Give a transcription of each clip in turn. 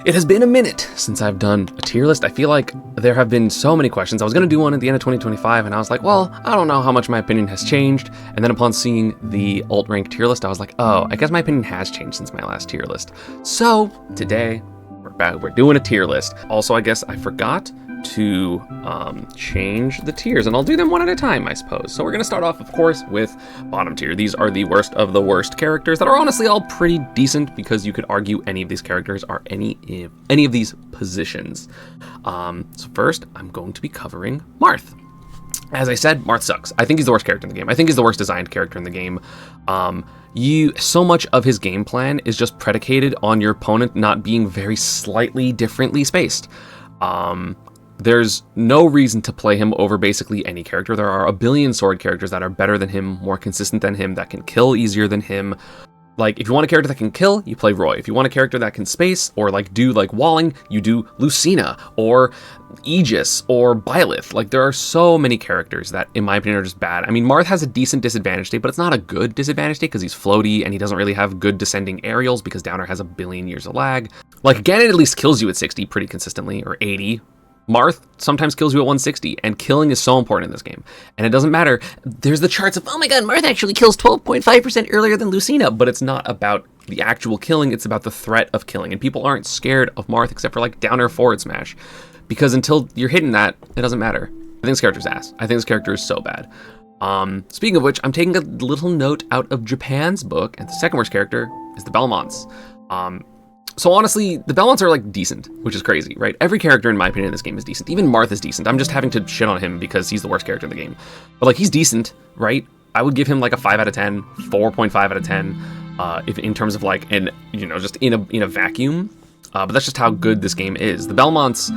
It has been a minute since I've done a tier list. I feel like there have been so many questions. I was going to do one at the end of 2025, and I was like, well, I don't know how much my opinion has changed. And then upon seeing the alt rank tier list, I was like, oh, I guess my opinion has changed since my last tier list. So today, we're doing a tier list. Also, I guess I forgot to change the tiers, and I'll do them one at a time, I suppose. So we're going to start off, of course, with bottom tier. These are the worst of the worst characters that are honestly all pretty decent, because you could argue any of these characters are any of these positions. So first, I'm going to be covering Marth. As I said, Marth sucks. I think he's the worst character in the game. I think he's the worst designed character in the game. So much of his game plan is just predicated on your opponent not being very slightly differently spaced. There's no reason to play him over basically any character. There are a billion sword characters that are better than him, more consistent than him, that can kill easier than him. Like, if you want a character that can kill, you play Roy. If you want a character that can space or do walling, you do Lucina or Aegis or Byleth. Like, there are so many characters that, in my opinion, are just bad. I mean, Marth has a decent disadvantage state, but it's not a good disadvantage state because he's floaty and he doesn't really have good descending aerials because Downer has a billion years of lag. Like, Ganon at least kills you at 60 pretty consistently, or 80. Marth sometimes kills you at 160, and killing is so important in this game. And it doesn't matter. There's the charts of, oh my god, Marth actually kills 12.5% earlier than Lucina, but it's not about the actual killing, it's about the threat of killing. And people aren't scared of Marth except for Downer forward smash, because until you're hitting that, it doesn't matter. I think this character's ass. I think this character is so bad. Speaking of which, I'm taking a little note out of Japan's book, and the second worst character is the Belmonts. So honestly, the Belmonts are decent, which is crazy, right? Every character in my opinion in this game is decent. Even Marth is decent. I'm just having to shit on him because he's the worst character in the game. But he's decent, right? I would give him a 5 out of 10, 4.5 out of 10, if in terms of just in a vacuum. But that's just how good this game is. The Belmonts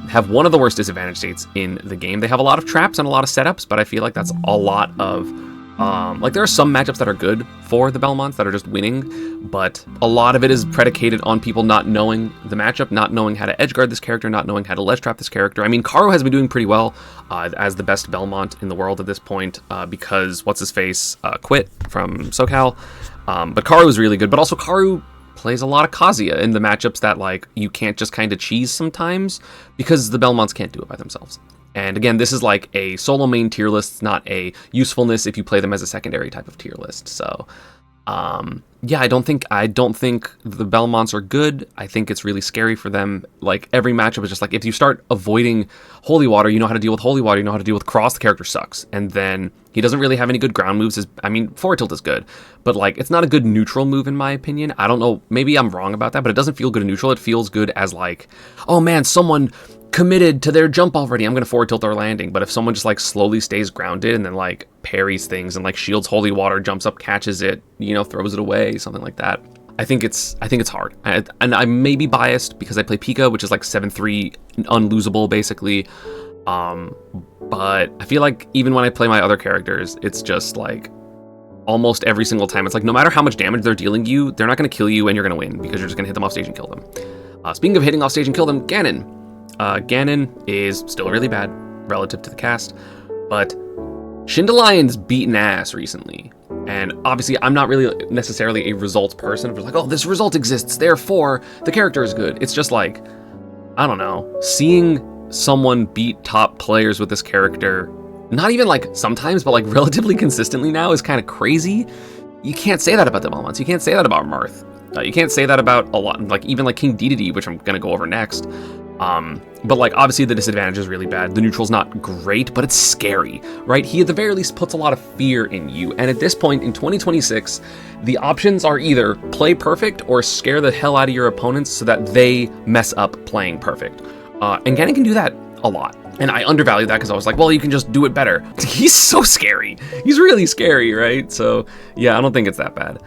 have one of the worst disadvantage states in the game. They have a lot of traps and a lot of setups, but I feel like that's a lot of there are some matchups that are good for the Belmonts that are just winning, but a lot of it is predicated on people not knowing the matchup, not knowing how to edgeguard this character, not knowing how to ledge trap this character. I mean, Karu has been doing pretty well as the best Belmont in the world at this point because what's-his-face quit from SoCal, but Karu is really good, but also Karu plays a lot of Kazuya in the matchups that you can't just kind of cheese sometimes because the Belmonts can't do it by themselves. And again, this is a solo main tier list. It's not a usefulness if you play them as a secondary type of tier list. So, yeah, I don't think the Belmonts are good. I think it's really scary for them. Every matchup is just if you start avoiding Holy Water, you know how to deal with Holy Water, you know how to deal with Cross, the character sucks. And then he doesn't really have any good ground moves. Forward tilt is good, but it's not a good neutral move in my opinion. I don't know, maybe I'm wrong about that, but it doesn't feel good in neutral. It feels good as oh man, someone committed to their jump already, I'm gonna forward tilt our landing. But if someone just slowly stays grounded and then parries things and shields Holy Water, jumps up, catches it, throws it away, something like that, I think it's hard. And I may be biased because I play Pika, which is 7-3 unlosable basically, but I feel even when I play my other characters, it's just almost every single time it's no matter how much damage they're dealing you, they're not gonna kill you and you're gonna win because you're just gonna hit them off stage and kill them. Speaking of hitting off stage and kill them, Ganon. Ganon is still really bad relative to the cast, but Shindelion's beaten ass recently. And obviously, I'm not really necessarily a results person. It's oh, this result exists, therefore the character is good. It's just I don't know, seeing someone beat top players with this character, not even sometimes, but relatively consistently now is kind of crazy. You can't say that about the Belmonts. You can't say that about Marth. You can't say that about a lot, even King Dedede, which I'm gonna go over next. But obviously the disadvantage is really bad. The neutral's not great, but it's scary, right? He at the very least puts a lot of fear in you. And at this point in 2026, the options are either play perfect or scare the hell out of your opponents so that they mess up playing perfect. And Ganon can do that a lot. And I undervalue that because I was well, you can just do it better. He's so scary. He's really scary, right? So yeah, I don't think it's that bad.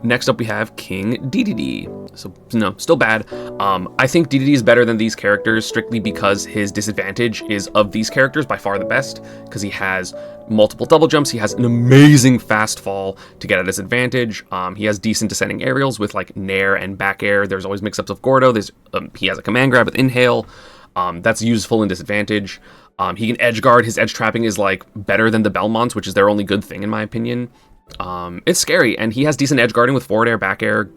Next up we have King Dedede. So no, still bad. I think Dedede is better than these characters strictly because his disadvantage is of these characters by far the best, because he has multiple double jumps, he has an amazing fast fall to get at his advantage. He has decent descending aerials with Nair and back air. There's always mix-ups of Gordo. He has a command grab with Inhale. That's useful in disadvantage. He can edge guard. His edge trapping is better than the Belmonts, which is their only good thing in my opinion. It's scary, and he has decent edge guarding with forward air, back air,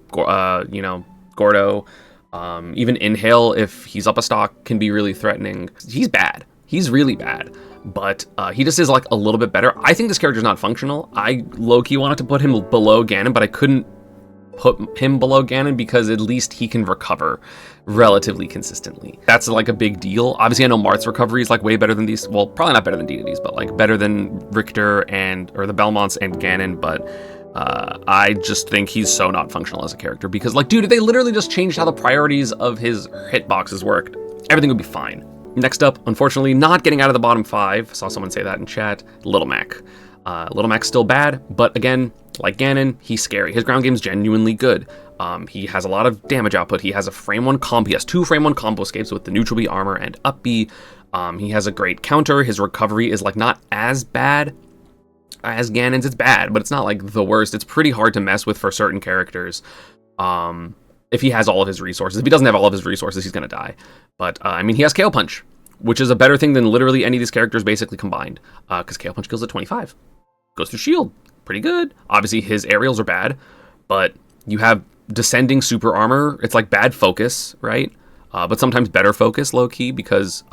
Gordo. Even Inhale, if he's up a stock, can be really threatening. He's bad. He's really bad. But he just is like a little bit better. I think this character's not functional. I low-key wanted to put him below Ganon, but I couldn't put him below Ganon because at least he can recover relatively consistently. That's like a big deal. Obviously, I know Marth's recovery is like way better than these. Well, probably not better than Deity's, but like better than Richter or the Belmonts and Ganon. But I just think he's so not functional as a character because, like, dude, if they literally just changed how the priorities of his hitboxes worked, everything would be fine. Next up, unfortunately, not getting out of the bottom 5. Saw someone say that in chat. Little Mac. Little Mac's still bad, but again, like Ganon, he's scary. His ground game's genuinely good. He has a lot of damage output. He has a frame 1 combo. He has 2 frame 1 combo escapes with the neutral B armor and up B. He has a great counter. His recovery is like not as bad as Ganon's. It's bad, but it's not like the worst. It's pretty hard to mess with for certain characters. If he has all of his resources. If he doesn't have all of his resources, he's gonna die. But I mean, he has KO Punch, which is a better thing than literally any of these characters basically combined. Because KO Punch kills at 25. Goes through shield. Pretty good. Obviously, his aerials are bad, but you have descending super armor. It's like bad focus, right? But sometimes better focus, low-key, because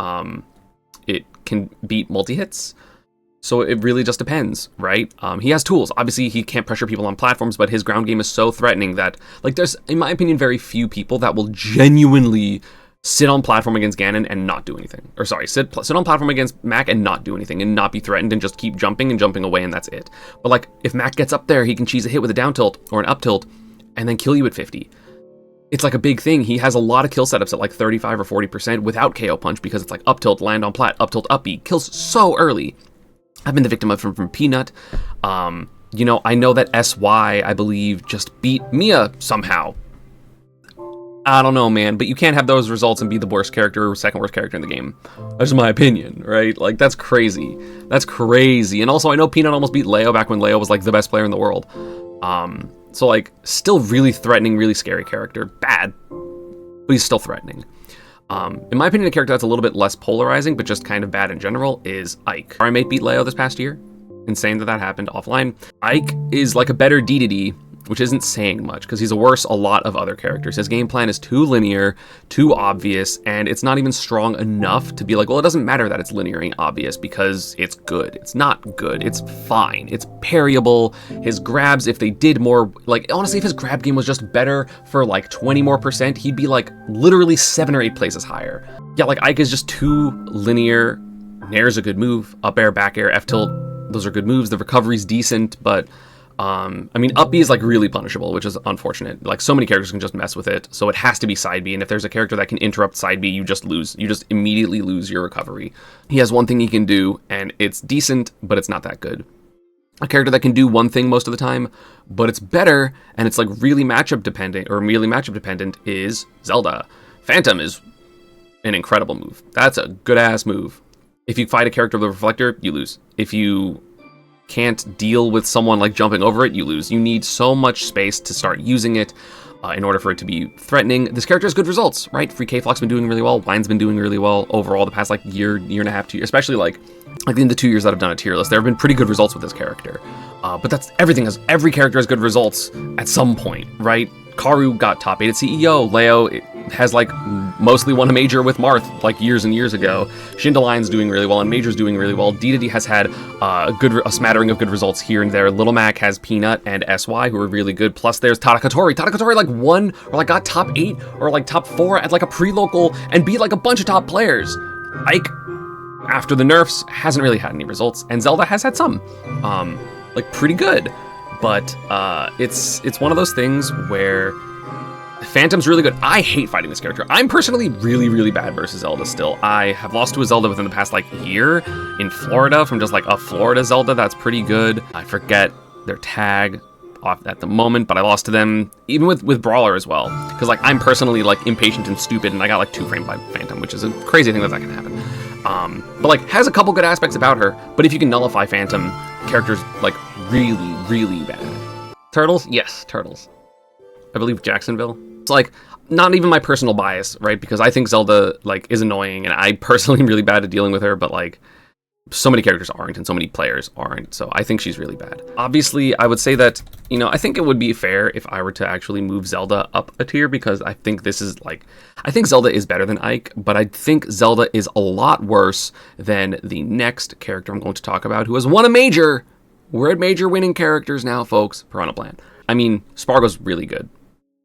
it can beat multi-hits. So it really just depends, right? He has tools. Obviously, he can't pressure people on platforms, but his ground game is so threatening that, like, there's, in my opinion, very few people that will genuinely sit on platform against Ganon and not do anything. Or sorry, sit on platform against Mac and not do anything and not be threatened and just keep jumping and jumping away and that's it. But like, if Mac gets up there, he can cheese a hit with a down tilt or an up tilt and then kill you at 50. It's like a big thing. He has a lot of kill setups at like 35 or 40% without KO Punch because it's like up tilt, land on plat, up tilt, up B. Kills so early. I've been the victim of from Peanut. You know, I know that SY, I believe, just beat Mia somehow. I don't know, man, but you can't have those results and be the worst character or second worst character in the game. That's my opinion, right? Like, that's crazy. That's crazy. And also, I know Peanut almost beat Leo back when Leo was, like, the best player in the world. So, like, still really threatening, really scary character. Bad, but he's still threatening. In my opinion, a character that's a little bit less polarizing, but just kind of bad in general, is Ayyyy. Our mate beat Leo this past year. Insane that happened offline. Ayyyy is like a better D2D, which isn't saying much because he's worse a lot of other characters. His game plan is too linear, too obvious, and it's not even strong enough to be like, well, it doesn't matter that it's linear and obvious because it's good. It's not good. It's fine. It's parryable. His grabs, if they did more, like, honestly, if his grab game was just better for like 20 more percent, he'd be like literally 7 or 8 places higher. Yeah, like Ayyyy is just too linear. Nair's a good move. Up air, back air, F tilt, those are good moves. The recovery's decent, but I mean, up B is like really punishable, which is unfortunate. Like, so many characters can just mess with it, so it has to be side B, and if there's a character that can interrupt side B, you just lose. You just immediately lose your recovery. He has one thing he can do, and it's decent, but it's not that good. A character that can do one thing most of the time, but it's better, and it's like really matchup dependent is Zelda. Phantom is an incredible move. That's a good-ass move. If you fight a character with a reflector, you lose. If you can't deal with someone like jumping over it, you lose. You need so much space to start using it in order for it to be threatening. This character has good results, right? Free K-Flock's been doing really well. Wine's been doing really well overall the past like year and a half, 2 years, especially like in the 2 years that I've done a tier list. There have been pretty good results with this character. But that's everything. Every character has good results at some point, right? Karu got top 8 at CEO. Leo has like mostly won a major with Marth like years and years ago. Shindaline's doing really well and Major's doing really well. Dedede has had a smattering of good results here and there. Little Mac has Peanut and SY who are really good. Plus there's Tadakatori. Tadakatori like won or like got top 8 or like top 4 at like a pre-local and beat like a bunch of top players. Ayyyy, after the nerfs, hasn't really had any results, and Zelda has had some, like pretty good. But it's one of those things where Phantom's really good. I hate fighting this character. I'm personally really, really bad versus Zelda still. I have lost to a Zelda within the past like year in Florida from just like a Florida Zelda that's pretty good. I forget their tag off at the moment, but I lost to them even with Brawler as well. Because like I'm personally like impatient and stupid, and I got like 2 frame by Phantom, which is a crazy thing that can happen. But like has a couple good aspects about her. But if you can nullify Phantom, character's like really, really bad. Turtles? Yes, Turtles. I believe Jacksonville. It's like not even my personal bias, right? Because I think Zelda like is annoying and I personally am really bad at dealing with her, but like so many characters aren't and so many players aren't, so I think she's really bad. Obviously, I would say that, you know, I think it would be fair if I were to actually move Zelda up a tier, because I think this is like, I think Zelda is better than Ike, but I think Zelda is a lot worse than the next character I'm going to talk about, who has won a major. We're at major winning characters now, folks. Piranha Plant. I mean, Spargle's really good.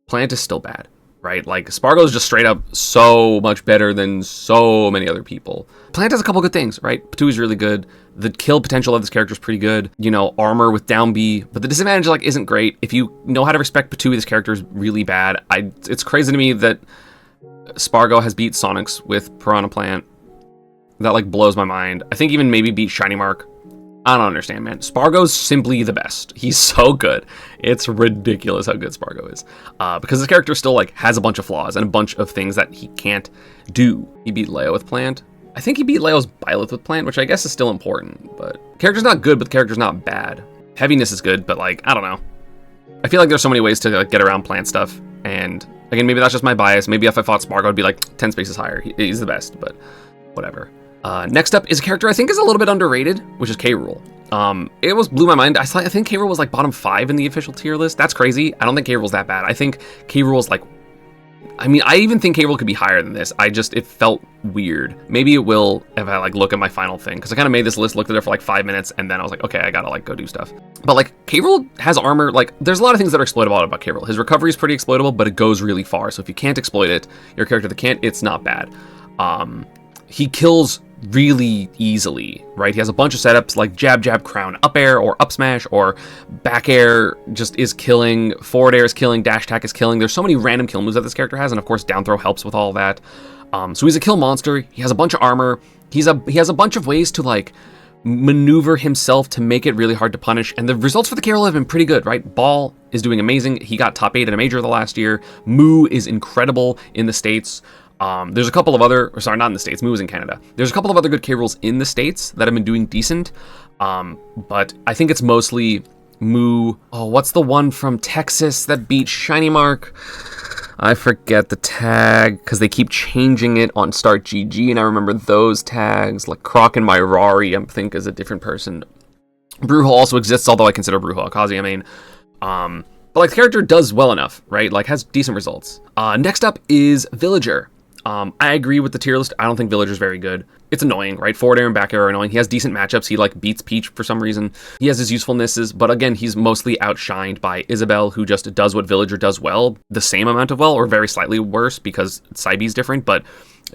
Plant is still bad, right? Like, Spargo is just straight up so much better than so many other people. Plant has a couple good things, right? Patu is really good. The kill potential of this character is pretty good. You know, armor with down B, but the disadvantage, like, isn't great. If you know how to respect Patu, this character is really bad. It's crazy to me that Spargo has beat Sonics with Piranha Plant. That, like, blows my mind. I think even maybe beat Shiny Mark. I don't understand, man. Spargo's simply the best. He's so good. It's ridiculous how good Spargo is. Because this character still, like, has a bunch of flaws and a bunch of things that he can't do. He beat Leo with Plant. I think he beat Leo's Byleth with Plant, which I guess is still important. But character's not good, but the character's not bad. Heaviness is good, but, like, I don't know. I feel like there's so many ways to, like, get around Plant stuff. And, again, maybe that's just my bias. Maybe if I fought Spargo, I'd be, like, 10 spaces higher. He's the best, but whatever. Next up is a character I think is a little bit underrated, which is K. Rool. It blew my mind. I think K. Rool was like bottom 5 in the official tier list. That's crazy. I don't think K. Rool's that bad. I think K. Rool's like, I mean, I even think K. Rool could be higher than this. It felt weird. Maybe it will if I like look at my final thing, because I kind of made this list, looked at it for like 5 minutes, and then I was like, okay, I gotta like go do stuff. But like K. Rool has armor. Like, there's a lot of things that are exploitable about K. Rool. His recovery is pretty exploitable, but it goes really far. So if you can't exploit it, you're a character that can't, it's not bad. He kills really easily, right? He has a bunch of setups like jab, jab, crown, up air, or up smash, or back air just is killing, forward air is killing, dash attack is killing. There's so many random kill moves that this character has, and of course down throw helps with all that. So he's a kill monster. He has a bunch of armor. He has a bunch of ways to like maneuver himself to make it really hard to punish, and the results for the K. Rool have been pretty good, right? Ball is doing amazing. He got top 8 in a major the last year. Moo is incredible in the States. There's a couple of other, sorry, not in the States, Moo is in Canada. There's a couple of other good K. Rools in the States that have been doing decent, but I think it's mostly Moo. Oh, what's the one from Texas that beat Shiny Mark? I forget the tag, because they keep changing it on Start GG, and I remember those tags, like Croc and Myrari, I think is a different person. Brujo also exists, although I consider Brujo a Kazuya main. But like the character does well enough, right? Like has decent results. Next up is Villager. I agree with the tier list. I don't think Villager's very good. It's annoying, right? Forward air and back air are annoying. He has decent matchups. He like beats Peach for some reason. He has his usefulnesses, but again, he's mostly outshined by Isabelle, who just does what Villager does well, the same amount of well, or very slightly worse because Psybe is different, but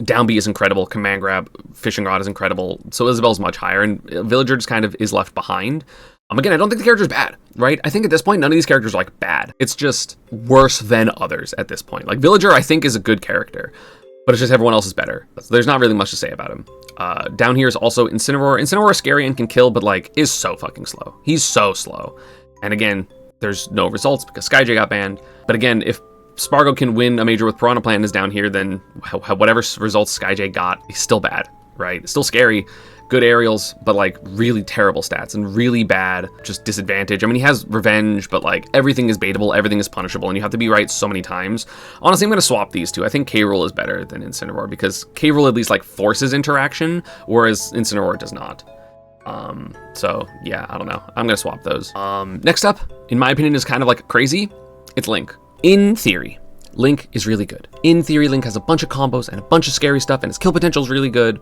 down B is incredible. Command grab, fishing rod is incredible. So Isabelle's much higher, and Villager just kind of is left behind. Again, I don't think the character's bad, right? I think at this point, none of these characters are like bad. It's just worse than others at this point. Like Villager, I think is a good character, but it's just everyone else is better. So there's not really much to say about him. Down here is also Incineroar. Incineroar is scary and can kill, but like is so fucking slow. He's so slow. And again, there's no results because SkyJ got banned. But again, if Spargo can win a major with Piranha Plant and is down here, then whatever results SkyJ got, he's still bad, right? It's still scary. Good aerials, but like really terrible stats and really bad just disadvantage. I mean, he has revenge, but like everything is baitable, everything is punishable, and you have to be right so many times. Honestly, I'm going to swap these two. I think K. Rool is better than Incineroar because K. Rool at least like forces interaction, whereas Incineroar does not. So yeah, I don't know. I'm going to swap those. Next up, in my opinion, is kind of like crazy. It's Link. In theory, Link is really good. In theory, Link has a bunch of combos and a bunch of scary stuff, and his kill potential is really good.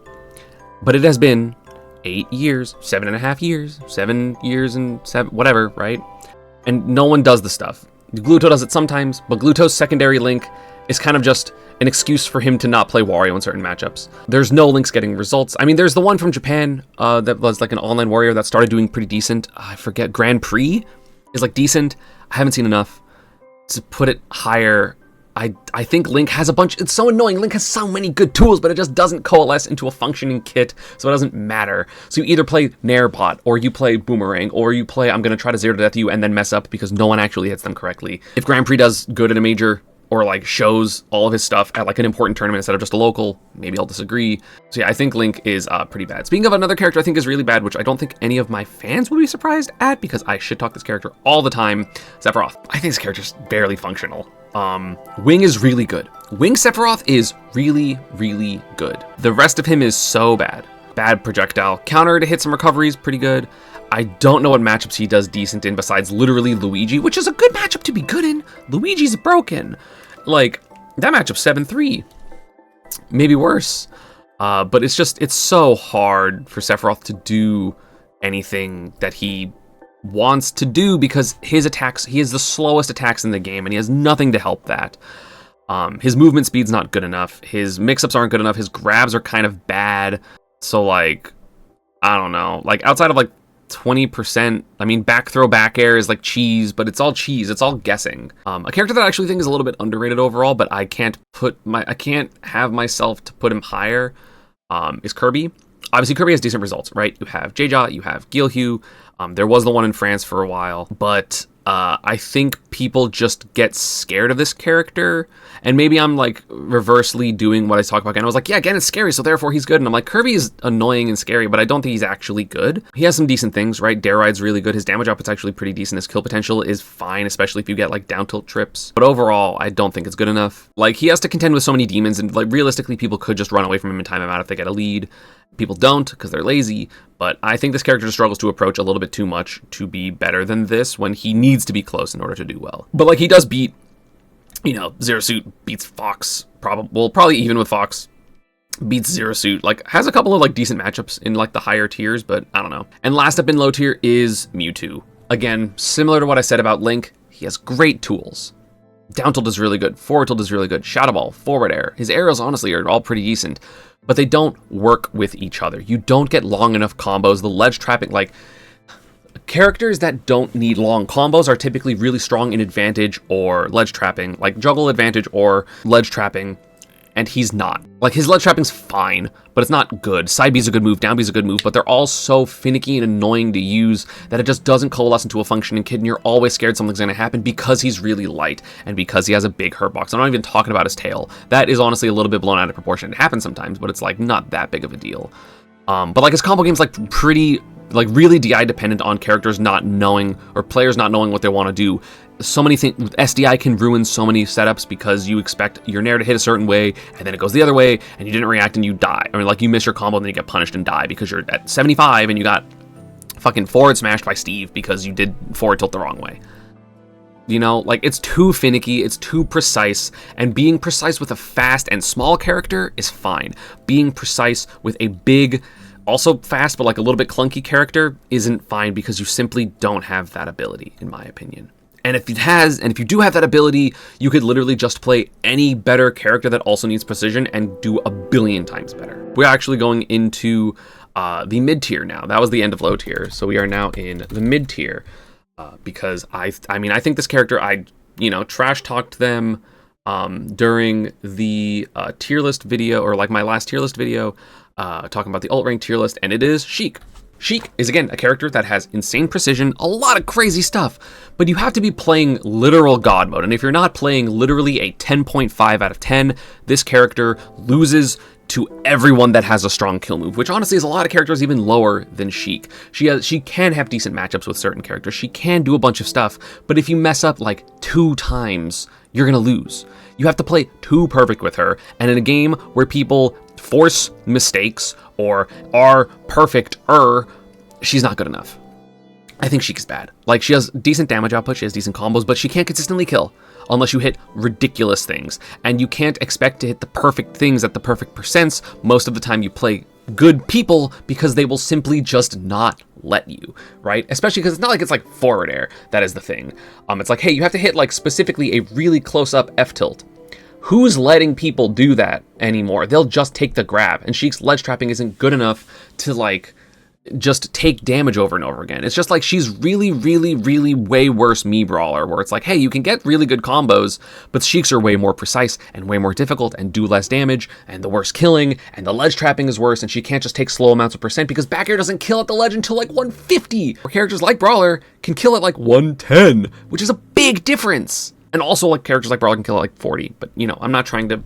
But it has been 8 years, 7.5 years, 7 years and 7, whatever, right? And no one does the stuff. Gluto does it sometimes, but Gluto's secondary Link is kind of just an excuse for him to not play Wario in certain matchups. There's no Links getting results. I mean, there's the one from Japan that was like an online warrior that started doing pretty decent. I forget, Grand Prix is like decent. I haven't seen enough to put it higher. I think Link has a bunch, it's so annoying, Link has so many good tools, but it just doesn't coalesce into a functioning kit, so it doesn't matter. So you either play Nair Bot, or you play Boomerang, or you play I'm gonna try to 0 to death you and then mess up because no one actually hits them correctly. If Grand Prix does good at a major, or like shows all of his stuff at like an important tournament instead of just a local, maybe I'll disagree. So yeah, I think Link is pretty bad. Speaking of another character I think is really bad, which I don't think any of my fans will be surprised at because I shit talk this character all the time, Sephiroth. I think this character's barely functional. Wing is really good. Wing Sephiroth is really, really good. The rest of him is so bad. bad projectile counter to hit some recoveries, pretty good. I don't know what matchups he does decent in besides literally Luigi, which is a good matchup to be good in. Luigi's broken. Like, that matchup 7-3. Maybe worse. But it's so hard for Sephiroth to do anything that he wants to do because his attacks, he has the slowest attacks in the game and he has nothing to help that. His movement speed's not good enough. His mix-ups aren't good enough. His grabs are kind of bad. So, like, I don't know. Like, outside of, like, 20%, I mean, back throw, back air is like cheese, but it's all cheese. It's all guessing. A character that I actually think is a little bit underrated overall, but I can't have myself to put him higher, is Kirby. Obviously, Kirby has decent results, right? You have J-Jaw, you have Guilhu. There was the one in France for a while, but I think people just get scared of this character, and maybe I'm like reversely doing what I talk about again. I was like, yeah, again, it's scary, so therefore he's good, and I'm like, Kirby is annoying and scary, but I don't think he's actually good. He has some decent things, right? Dare Ride's really good. His damage output's actually pretty decent. His kill potential is fine, especially if you get like down tilt trips. But overall, I don't think it's good enough. Like, he has to contend with so many demons, and like realistically, people could just run away from him and time him out if they get a lead. People don't because they're lazy, but I think this character struggles to approach a little bit too much to be better than this when he needs to be close in order to do well. But like, he does beat, you know, Zero Suit beats Fox, probably even with Fox, beats Zero Suit, like has a couple of like decent matchups in like the higher tiers, but I don't know. And last up in low tier is Mewtwo. Again, similar to what I said about Link, he has great tools. Down tilt is really good, forward tilt is really good, Shadow Ball, forward air. His arrows honestly are all pretty decent, but they don't work with each other. You don't get long enough combos. The ledge trapping, like, characters that don't need long combos are typically really strong in advantage or ledge trapping, like juggle advantage or ledge trapping, and he's not. Like, his ledge trapping's fine, but it's not good. Side B's a good move, down B's a good move, but they're all so finicky and annoying to use that it just doesn't coalesce into a functioning kid, and you're always scared something's gonna happen because he's really light and because he has a big hurt box. I'm not even talking about his tail. That is honestly a little bit blown out of proportion. It happens sometimes, but it's like not that big of a deal. But like, his combo game's like pretty, like really DI dependent on characters not knowing, or players not knowing what they want to do. So many things with SDI can ruin so many setups because you expect your Nair to hit a certain way and then it goes the other way and you didn't react and you die. Or like, you miss your combo and then you get punished and die because you're at 75 and you got fucking forward smashed by Steve because you did forward tilt the wrong way. You know, like, it's too finicky, it's too precise, and being precise with a fast and small character is fine. Being precise with a big, also fast but like a little bit clunky character isn't fine because you simply don't have that ability, in my opinion. And if you do have that ability, you could literally just play any better character that also needs precision and do a billion times better. We're actually going into the mid tier now. That was the end of low tier, so we are now in the mid tier because I think this character, trash talked them during the tier list video, or like my last tier list video, talking about the alt rank tier list, and it is Sheik. Sheik is, again, a character that has insane precision, a lot of crazy stuff, but you have to be playing literal God mode, and if you're not playing literally a 10.5 out of 10, this character loses to everyone that has a strong kill move, which honestly is a lot of characters even lower than Sheik. She can have decent matchups with certain characters, she can do a bunch of stuff, but if you mess up like 2 times, you're gonna lose. You have to play too perfect with her, and in a game where people force mistakes or are perfect-er, she's not good enough. I think Sheik is bad. Like, she has decent damage output, she has decent combos, but she can't consistently kill unless you hit ridiculous things. And you can't expect to hit the perfect things at the perfect percents most of the time you play good people because they will simply just not let you, right? Especially because it's not like it's like forward air that is the thing. It's like, hey, you have to hit like specifically a really close-up F-tilt. Who's letting people do that anymore? They'll just take the grab, and Sheik's ledge trapping isn't good enough to like just take damage over and over again. It's just like, she's really, really, really way worse Mii Brawler, where it's like, hey, you can get really good combos, but Sheiks are way more precise and way more difficult and do less damage and the worse killing, and the ledge trapping is worse, and she can't just take slow amounts of percent because back air doesn't kill at the ledge until like 150, where characters like Brawler can kill at like 110, which is a big difference. And also, like, characters like Brawler can kill at like 40, but, you know, I'm not trying to...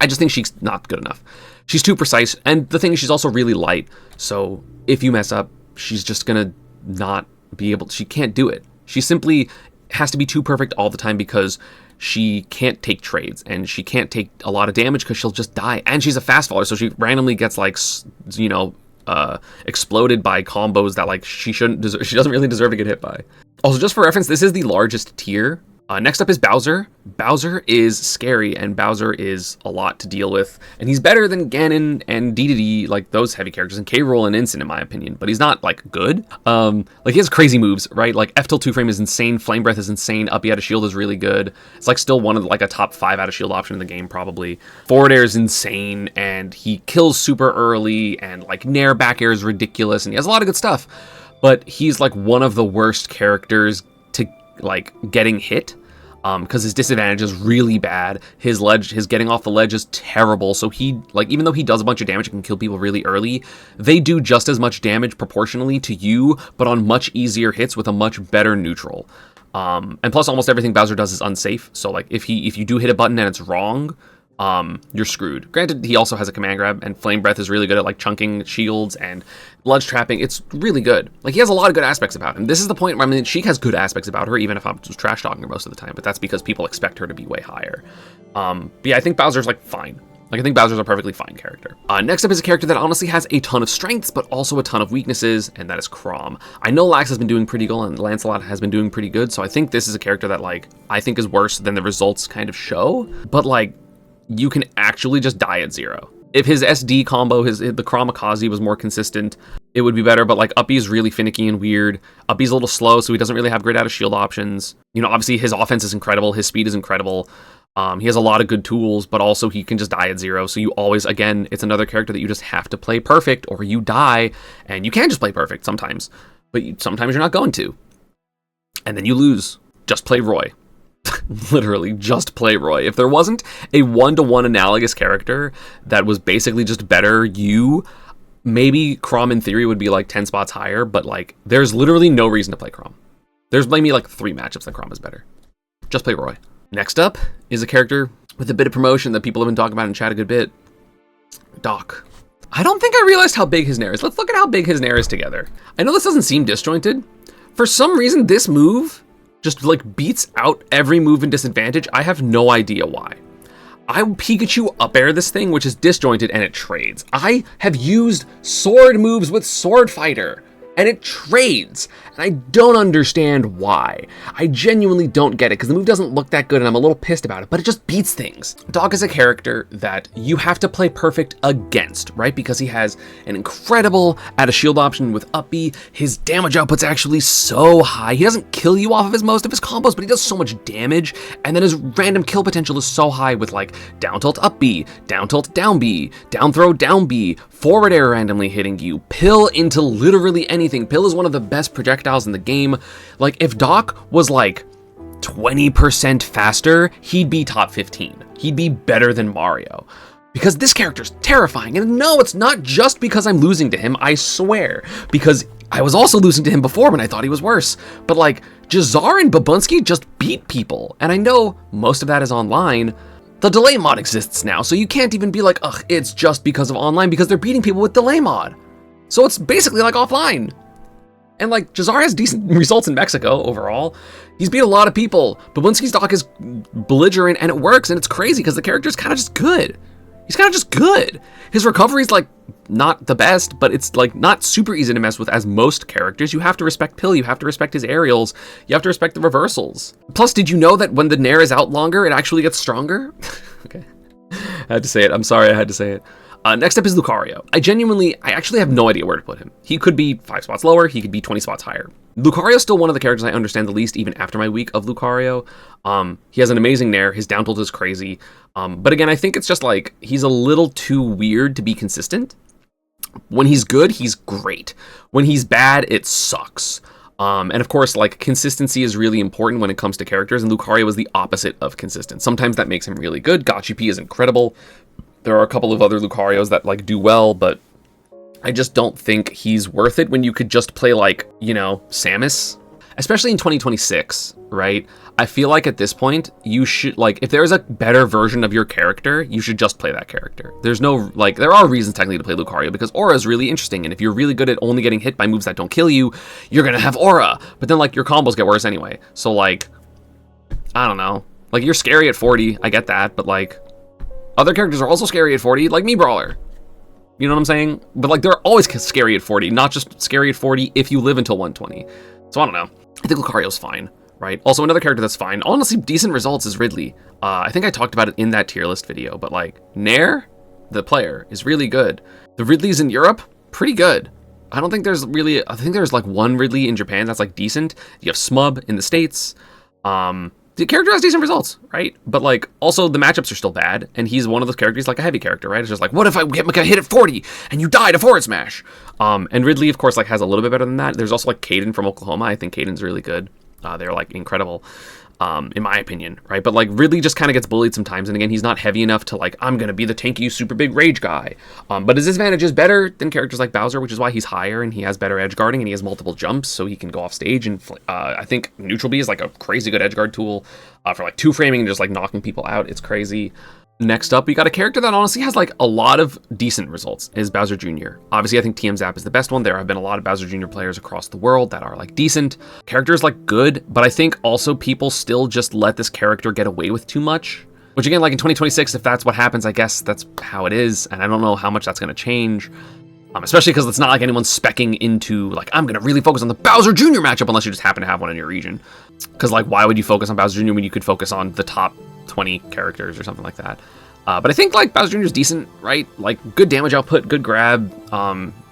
I just think she's not good enough. She's too precise, and the thing is, she's also really light, so if you mess up, she's just gonna not be able... She can't do it. She simply has to be too perfect all the time because she can't take trades, and she can't take a lot of damage because she'll just die, and she's a fast faller, so she randomly gets, like, you know, exploded by combos that like she doesn't really deserve to get hit by. Also, just for reference, this is the largest tier. Next up is Bowser. Bowser is scary, and Bowser is a lot to deal with, and he's better than Ganon and Dedede, like those heavy characters, and K. Rool and Instant in my opinion, but he's not like good. Like he has crazy moves, right? Like F till 2 frame is insane, Flame Breath is insane, Uppy out of shield is really good. It's like still one of like a top 5 out of shield option in the game probably. Forward air is insane, and he kills super early, and like Nair back air is ridiculous, and he has a lot of good stuff, but he's like one of the worst characters to like getting hit. Because his disadvantage is really bad. His getting off the ledge is terrible. So he, like, even though he does a bunch of damage and can kill people really early, they do just as much damage proportionally to you, but on much easier hits with a much better neutral. And plus, almost everything Bowser does is unsafe. So, like, if you do hit a button and it's wrong, you're screwed. Granted, he also has a command grab, and Flame Breath is really good at like chunking shields and ledge trapping. It's really good. Like, he has a lot of good aspects about him. This is the point where, I mean, Sheik has good aspects about her, even if I'm just trash talking her most of the time, but that's because people expect her to be way higher. But yeah, I think Bowser's like fine. Like, I think Bowser's a perfectly fine character. Next up is a character that honestly has a ton of strengths, but also a ton of weaknesses, and that is Chrom. I know Lax has been doing pretty good, and Lancelot has been doing pretty good, so I think this is a character that, like, I think is worse than the results kind of show, but, like, you can actually just die at 0. If his SD combo, the Chromakaze was more consistent, it would be better, but like Uppy is really finicky and weird. Uppy's a little slow, so he doesn't really have great out of shield options. You know, obviously his offense is incredible, his speed is incredible. He has a lot of good tools, but also he can just die at 0. So you always, again, it's another character that you just have to play perfect or you die, and you can just play perfect sometimes, but sometimes you're not going to. And then you lose. Just play Roy. Literally, just play Roy. If there wasn't a 1-to-1 analogous character that was basically just better maybe Chrom in theory would be like 10 spots higher, but like there's literally no reason to play Chrom. There's maybe like 3 matchups that Chrom is better. Just play Roy. Next up is a character with a bit of promotion that people have been talking about in chat a good bit. Doc. I don't think I realized how big his Nair is. Let's look at how big his Nair is together. I know this doesn't seem disjointed. For some reason, this move just like beats out every move in disadvantage. I have no idea why. I Pikachu up air this thing, which is disjointed, and it trades. I have used sword moves with Sword Fighter, and it trades. And I don't understand why. I genuinely don't get it, because the move doesn't look that good, and I'm a little pissed about it, but it just beats things. Dog is a character that you have to play perfect against, right? Because he has an incredible out of shield option with Uppy. His damage output's actually so high. He doesn't kill you off of most of his combos, but he does so much damage. And then his random kill potential is so high with like down tilt up B, down tilt down B, down throw down B, forward air randomly hitting you, pill into literally anything. Pill is one of the best projectiles in the game. Like, if Doc was like 20% faster, he'd be top 15. He'd be better than Mario. Because this character's terrifying. And no, it's not just because I'm losing to him, I swear. Because I was also losing to him before when I thought he was worse. But like, Jazar and Babunski just beat people. And I know most of that is online. The delay mod exists now, so you can't even be like, ugh, it's just because of online, because they're beating people with delay mod. So it's basically like offline. And like, Jazar has decent results in Mexico overall. He's beat a lot of people. Babunski's Doc is belligerent, and it works, and it's crazy because the character's kind of just good. He's kind of just good. His recovery's like not the best, but it's like not super easy to mess with as most characters. You have to respect Pill, you have to respect his aerials, you have to respect the reversals. Plus, did you know that when the Nair is out longer, it actually gets stronger? Okay, I had to say it. I'm sorry I had to say it. Next up is Lucario. I actually have no idea where to put him. He could be 5 spots lower, he could be 20 spots higher. Lucario's still one of the characters I understand the least, even after my week of Lucario. He has an amazing Nair, his down tilt is crazy. But again, I think it's just like, he's a little too weird to be consistent. When he's good, he's great. When he's bad, it sucks. And of course, like, consistency is really important when it comes to characters, and Lucario is the opposite of consistent. Sometimes that makes him really good. Gotchi P is incredible. There are a couple of other Lucarios that like do well, but I just don't think he's worth it when you could just play like, you know, Samus. Especially in 2026, right? I feel like at this point, you should, like, if there's a better version of your character, you should just play that character. There's no, like, there are reasons technically to play Lucario, because Aura is really interesting, and if you're really good at only getting hit by moves that don't kill you, you're gonna have Aura, but then, like, your combos get worse anyway. So, like, I don't know. Like, you're scary at 40, I get that, but, like, other characters are also scary at 40, like me Brawler. You know what I'm saying? But like they're always scary at 40, not just scary at 40 if you live until 120. So I don't know. I think Lucario's fine, right? Also another character that's fine, honestly decent results, is Ridley. I think I talked about it in that tier list video, but like Nair, the player, is really good. The Ridleys in Europe, pretty good. I don't think there's really, I think there's like one Ridley in Japan that's like decent. You have Smub in the States. The character has decent results, right? But like also the matchups are still bad, and he's one of those characters like a heavy character, right? It's just like, what if I get hit at 40 and you die to forward smash? And Ridley, of course, like has a little bit better than that. There's also like Caden from Oklahoma. I think Caden's really good. They're like incredible, in my opinion, right? But like Ridley just kind of gets bullied sometimes, and again, he's not heavy enough to like, I'm gonna be the tanky super big rage guy. But his disadvantage is better than characters like Bowser, which is why he's higher, and he has better edge guarding, and he has multiple jumps, so he can go off stage. And I think Neutral B is like a crazy good edge guard tool for like 2-framing and just like knocking people out. It's crazy. Next up, we got a character that honestly has like a lot of decent results, is Bowser Jr. Obviously, I think TM Zap is the best one. There have been a lot of Bowser Jr. players across the world that are like decent. Character is like good, but I think also people still just let this character get away with too much. Which again, like in 2026, if that's what happens, I guess that's how it is. And I don't know how much that's going to change. Especially because it's not like anyone's speccing into like, I'm going to really focus on the Bowser Jr. matchup unless you just happen to have one in your region. Because like, why would you focus on Bowser Jr. when you could focus on the top 20 characters or something like that? But I think like Bowser Jr. is decent, right? Like good damage output, good grab.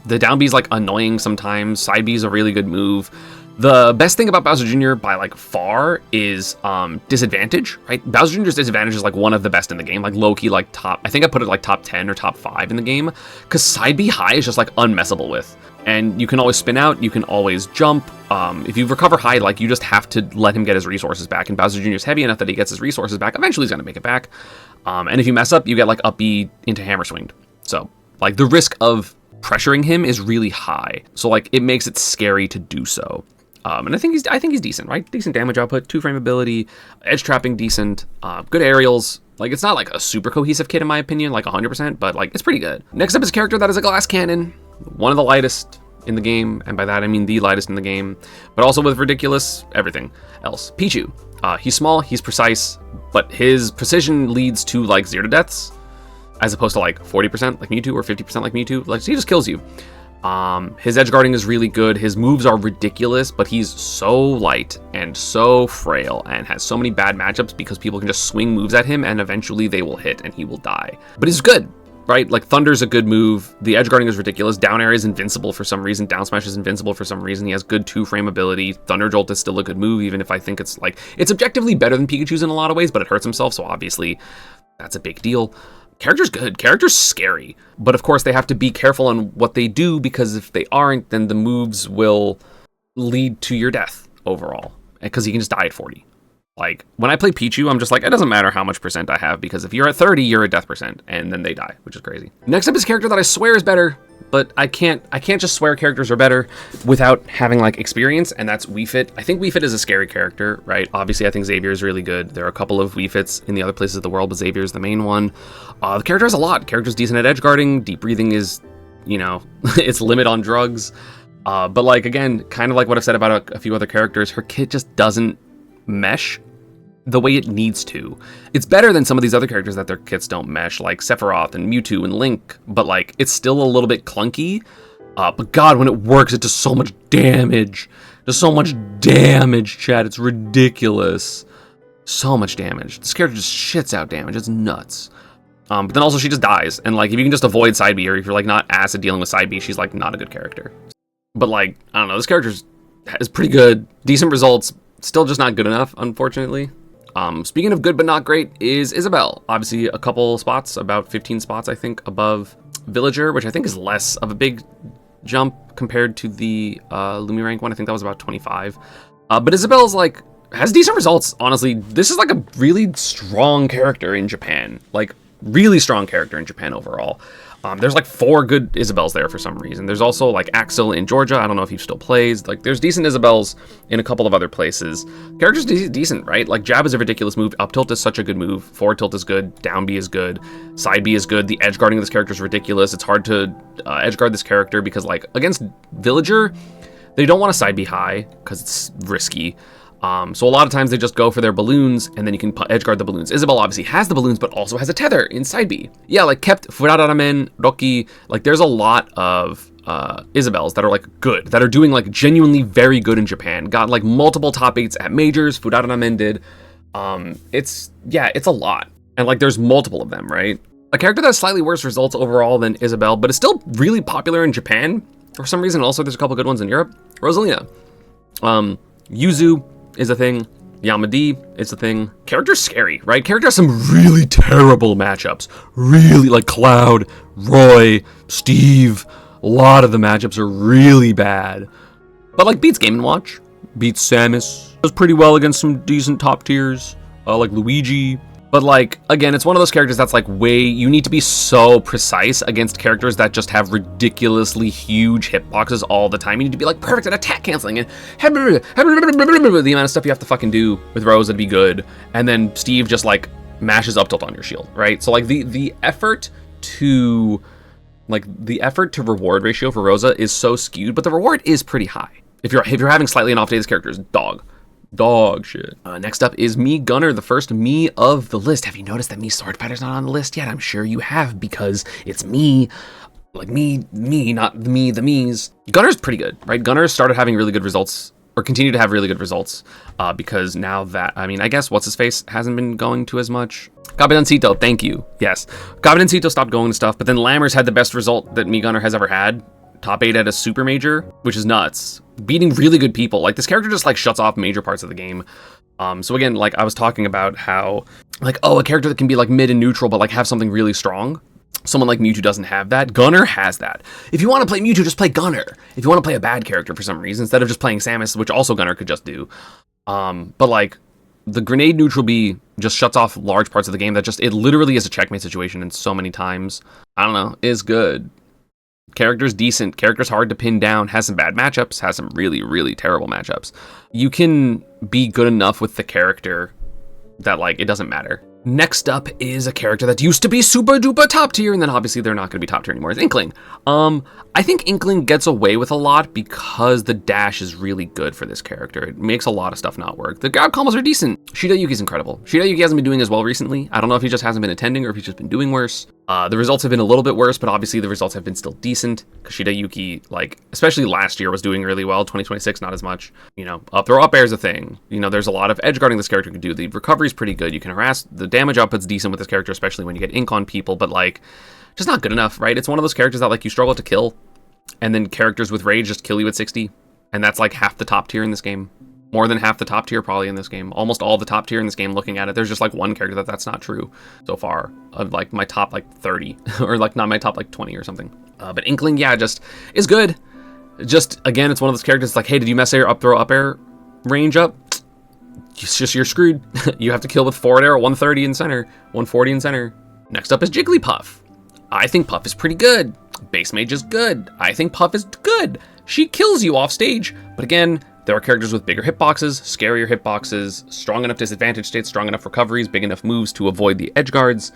The down B is like annoying sometimes. Side B is a really good move. The best thing about Bowser Jr. by like far is disadvantage, right? Bowser Jr.'s disadvantage is like one of the best in the game, like low-key like top, I think I put it like top 10 or top 5 in the game, because side B high is just like unmessable with. And you can always spin out, you can always jump. If you recover high, like you just have to let him get his resources back, and Bowser Jr. is heavy enough that he gets his resources back. Eventually he's gonna make it back. And if you mess up, you get like up B into hammer swinged. So like the risk of pressuring him is really high. So like it makes it scary to do so. And I think he's decent, right? Decent damage output, 2-frame ability, edge trapping decent, good aerials. Like it's not like a super cohesive kit in my opinion, like 100%, but like it's pretty good. Next up is a character that is a glass cannon, one of the lightest in the game, and by that I mean the lightest in the game, but also with ridiculous everything else. Pichu. He's small, he's precise, but his precision leads to like 0 deaths, as opposed to like 40% like Mewtwo or 50% like Mewtwo. Like he just kills you. His edge guarding is really good. His moves are ridiculous, but he's so light and so frail and has so many bad matchups because people can just swing moves at him and eventually they will hit and he will die. But he's good, right? Like Thunder's a good move. The edge guarding is ridiculous. Down air is invincible for some reason. Down smash is invincible for some reason. He has good 2-frame ability. Thunder Jolt is still a good move, even if I think it's like, it's objectively better than Pikachu's in a lot of ways, but it hurts himself. So obviously that's a big deal. Character's good. Character's scary. But of course they have to be careful on what they do, because if they aren't, then the moves will lead to your death overall. Because he can just die at 40. Like, when I play Pichu, I'm just like, it doesn't matter how much percent I have, because if you're at 30, you're at death percent, and then they die, which is crazy. Next up is a character that I swear is better, but I can't just swear characters are better without having like experience, and that's Wii Fit. I think Wii Fit is a scary character, right? Obviously, I think Xavier is really good. There are a couple of Wii Fits in the other places of the world, but Xavier is the main one. The character has a lot. The character's decent at edge guarding. Deep breathing is, you know, its limit on drugs. But like, again, kind of like what I've said about a few other characters, her kit just doesn't mesh the way it needs to. It's better than some of these other characters that their kits don't mesh, like Sephiroth and Mewtwo and Link, but like it's still a little bit clunky. But God, when it works, it does so much damage. Does so much damage, chat. It's ridiculous. So much damage. This character just shits out damage. It's nuts. But then also she just dies. And like if you can just avoid side B, or if you're like not ass at dealing with side B, she's like not a good character. But like, I don't know, this character is pretty good. Decent results. Still just not good enough, unfortunately. Speaking of good but not great is Isabelle. Obviously a couple spots, about 15 spots I think, above Villager, which I think is less of a big jump compared to the Lumi rank one. I think that was about 25. But Isabelle's like, has decent results, honestly. This is like a really strong character in Japan. Like, really strong character in Japan overall. There's like 4 good Isabelles there for some reason. There's also like Axel in Georgia. I don't know if he still plays. Like there's decent Isabelles in a couple of other places. Character's decent, right? Like jab is a ridiculous move. Up tilt is such a good move. Forward tilt is good. Down B is good. Side B is good. The edge guarding of this character is ridiculous. It's hard to edge guard this character because like against Villager, they don't want to side B high because it's risky. So a lot of times they just go for their balloons, and then you can edgeguard the balloons. Isabel obviously has the balloons, but also has a tether inside B. Yeah, like kept Furaramen, Rocky, like there's a lot of Isabels that are like good, that are doing like genuinely very good in Japan. Got like multiple top 8s at majors, Furaramen did. It's a lot. And like there's multiple of them, right? A character that has slightly worse results overall than Isabel, but is still really popular in Japan. For some reason, also there's a couple good ones in Europe. Rosalina. Yuzu is a thing. Yamadi is a thing. Character's scary, right? Character has some really terrible matchups. Really, like Cloud, Roy, Steve. A lot of the matchups are really bad. But like beats Game & Watch. Beats Samus. Does pretty well against some decent top tiers. Like Luigi. But like, again, it's one of those characters that's like you need to be so precise against characters that just have ridiculously huge hitboxes all the time. You need to be like perfect at attack canceling and the amount of stuff you have to fucking do with Rosa to be good. And then Steve just like mashes up tilt on your shield, right? So like the effort to reward ratio for Rosa is so skewed, but the reward is pretty high. If you're having slightly an off day, this character is dog shit. Next up is Mii Gunner, the first Mii of the list. Have you noticed that Mii Sword Fighter's not on the list yet? I'm sure you have, because it's me, like me, not me, the Mii's. Gunner's pretty good, right? Gunner started having really good results, or continue to have really good results, because now that, I mean, I guess what's-his-face hasn't been going to as much. Capitancito, thank you. Yes. Capitancito stopped going to stuff, but then Lammers had the best result that Mii Gunner has ever had. Top 8 at a super major, which is nuts. Beating really good people. Like, this character just like shuts off major parts of the game. So again, like I was talking about how, like, a character that can be like mid and neutral, but like have something really strong. Someone like Mewtwo doesn't have that. Gunner has that. If you want to play Mewtwo, just play Gunner. If you want to play a bad character for some reason, instead of just playing Samus, which also Gunner could just do. But like, the grenade neutral B just shuts off large parts of the game. It literally is a checkmate situation, and so many times, I don't know, is good. Character's decent, character's hard to pin down, has some bad matchups, has some really, really terrible matchups. You can be good enough with the character that, like, it doesn't matter. Next up is a character that used to be super duper top tier, and then obviously they're not going to be top tier anymore. It's Inkling. I think Inkling gets away with a lot because the dash is really good for this character. It makes a lot of stuff not work. The grab combos are decent. Shirayuki's incredible. Shirayuki hasn't been doing as well recently. I don't know if he just hasn't been attending or if he's just been doing worse. The results have been a little bit worse, but obviously the results have been still decent, because Shirayuki, like, especially last year, was doing really well. 2026, not as much. You know, up throw up air is a thing. You know, there's a lot of edge guarding this character can do. The recovery's pretty good. You can harass. The damage output's decent with this character, especially when you get ink on people, but like, just not good enough, right? It's one of those characters that like you struggle to kill, and then characters with rage just kill you at 60, and that's like half the top tier in this game. More than half the top tier probably in this game. Almost all the top tier in this game, looking at it. There's just like one character that's not true so far, of like my top like 30, or like not my top like 20 or something. But Inkling, yeah, just is good. Just, again, it's one of those characters like, hey, did you mess your up throw up air range up? It's just, you're screwed. You have to kill with forward air, 130 in center, 140 in center. Next up is Jigglypuff. I think Puff is pretty good. Base Mage is good. I think Puff is good. She kills you off stage. But again, there are characters with bigger hitboxes, scarier hitboxes, strong enough disadvantage states, strong enough recoveries, big enough moves to avoid the edge guards,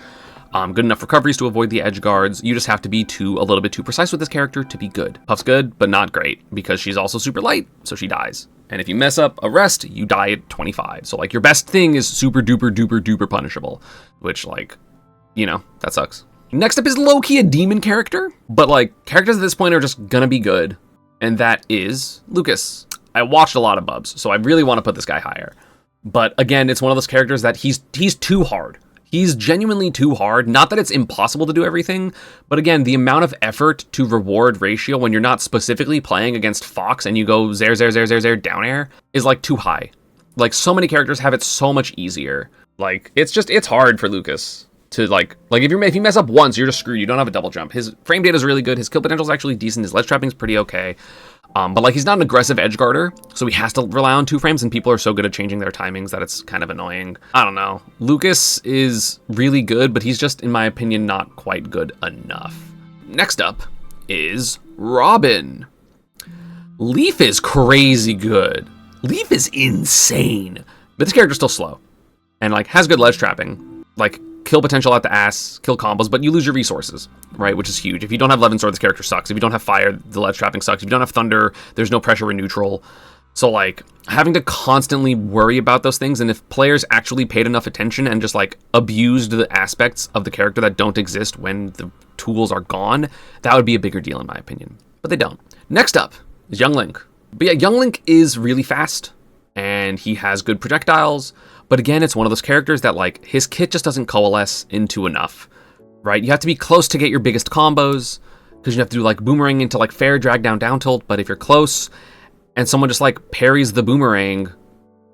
good enough recoveries to avoid the edge guards. You just have to be a little bit too precise with this character to be good. Puff's good, but not great, because she's also super light, so she dies. And if you mess up a rest, you die at 25. So like, your best thing is super duper duper duper punishable, which, like, you know, that sucks. Next up is low-key a demon character, but like, characters at this point are just gonna be good, and that is Lucas. I watched a lot of Bubs, so I really want to put this guy higher. But again, it's one of those characters that he's too hard. He's genuinely too hard. Not that it's impossible to do everything, but again, the amount of effort to reward ratio when you're not specifically playing against Fox and you go zare down air is like too high. Like, so many characters have it so much easier. Like, it's hard for Lucas to like if you mess up once, you're just screwed. You don't have a double jump. His frame data is really good. His kill potential is actually decent. His ledge trapping is pretty okay. But like, he's not an aggressive edge guarder, so he has to rely on 2 frames, and people are so good at changing their timings that it's kind of annoying. I don't know. Lucas is really good, but he's just, in my opinion, not quite good enough. Next up is Robin. Leaf is crazy good. Leaf is insane. But this character's still slow, and like, has good ledge trapping. Like, kill potential at the ass, kill combos, but you lose your resources, right? Which is huge. If you don't have Levin Sword, this character sucks. If you don't have fire, the ledge trapping sucks. If you don't have thunder, there's no pressure with neutral. So like having to constantly worry about those things, and if players actually paid enough attention and just like abused the aspects of the character that don't exist when the tools are gone, that would be a bigger deal in my opinion. But they don't. Next up is Young Link. But yeah, Young Link is really fast and he has good projectiles. But again, it's one of those characters that like his kit just doesn't coalesce into enough, right? You have to be close to get your biggest combos because you have to do like boomerang into like fair, drag down, down tilt. But if you're close and someone just like parries the boomerang,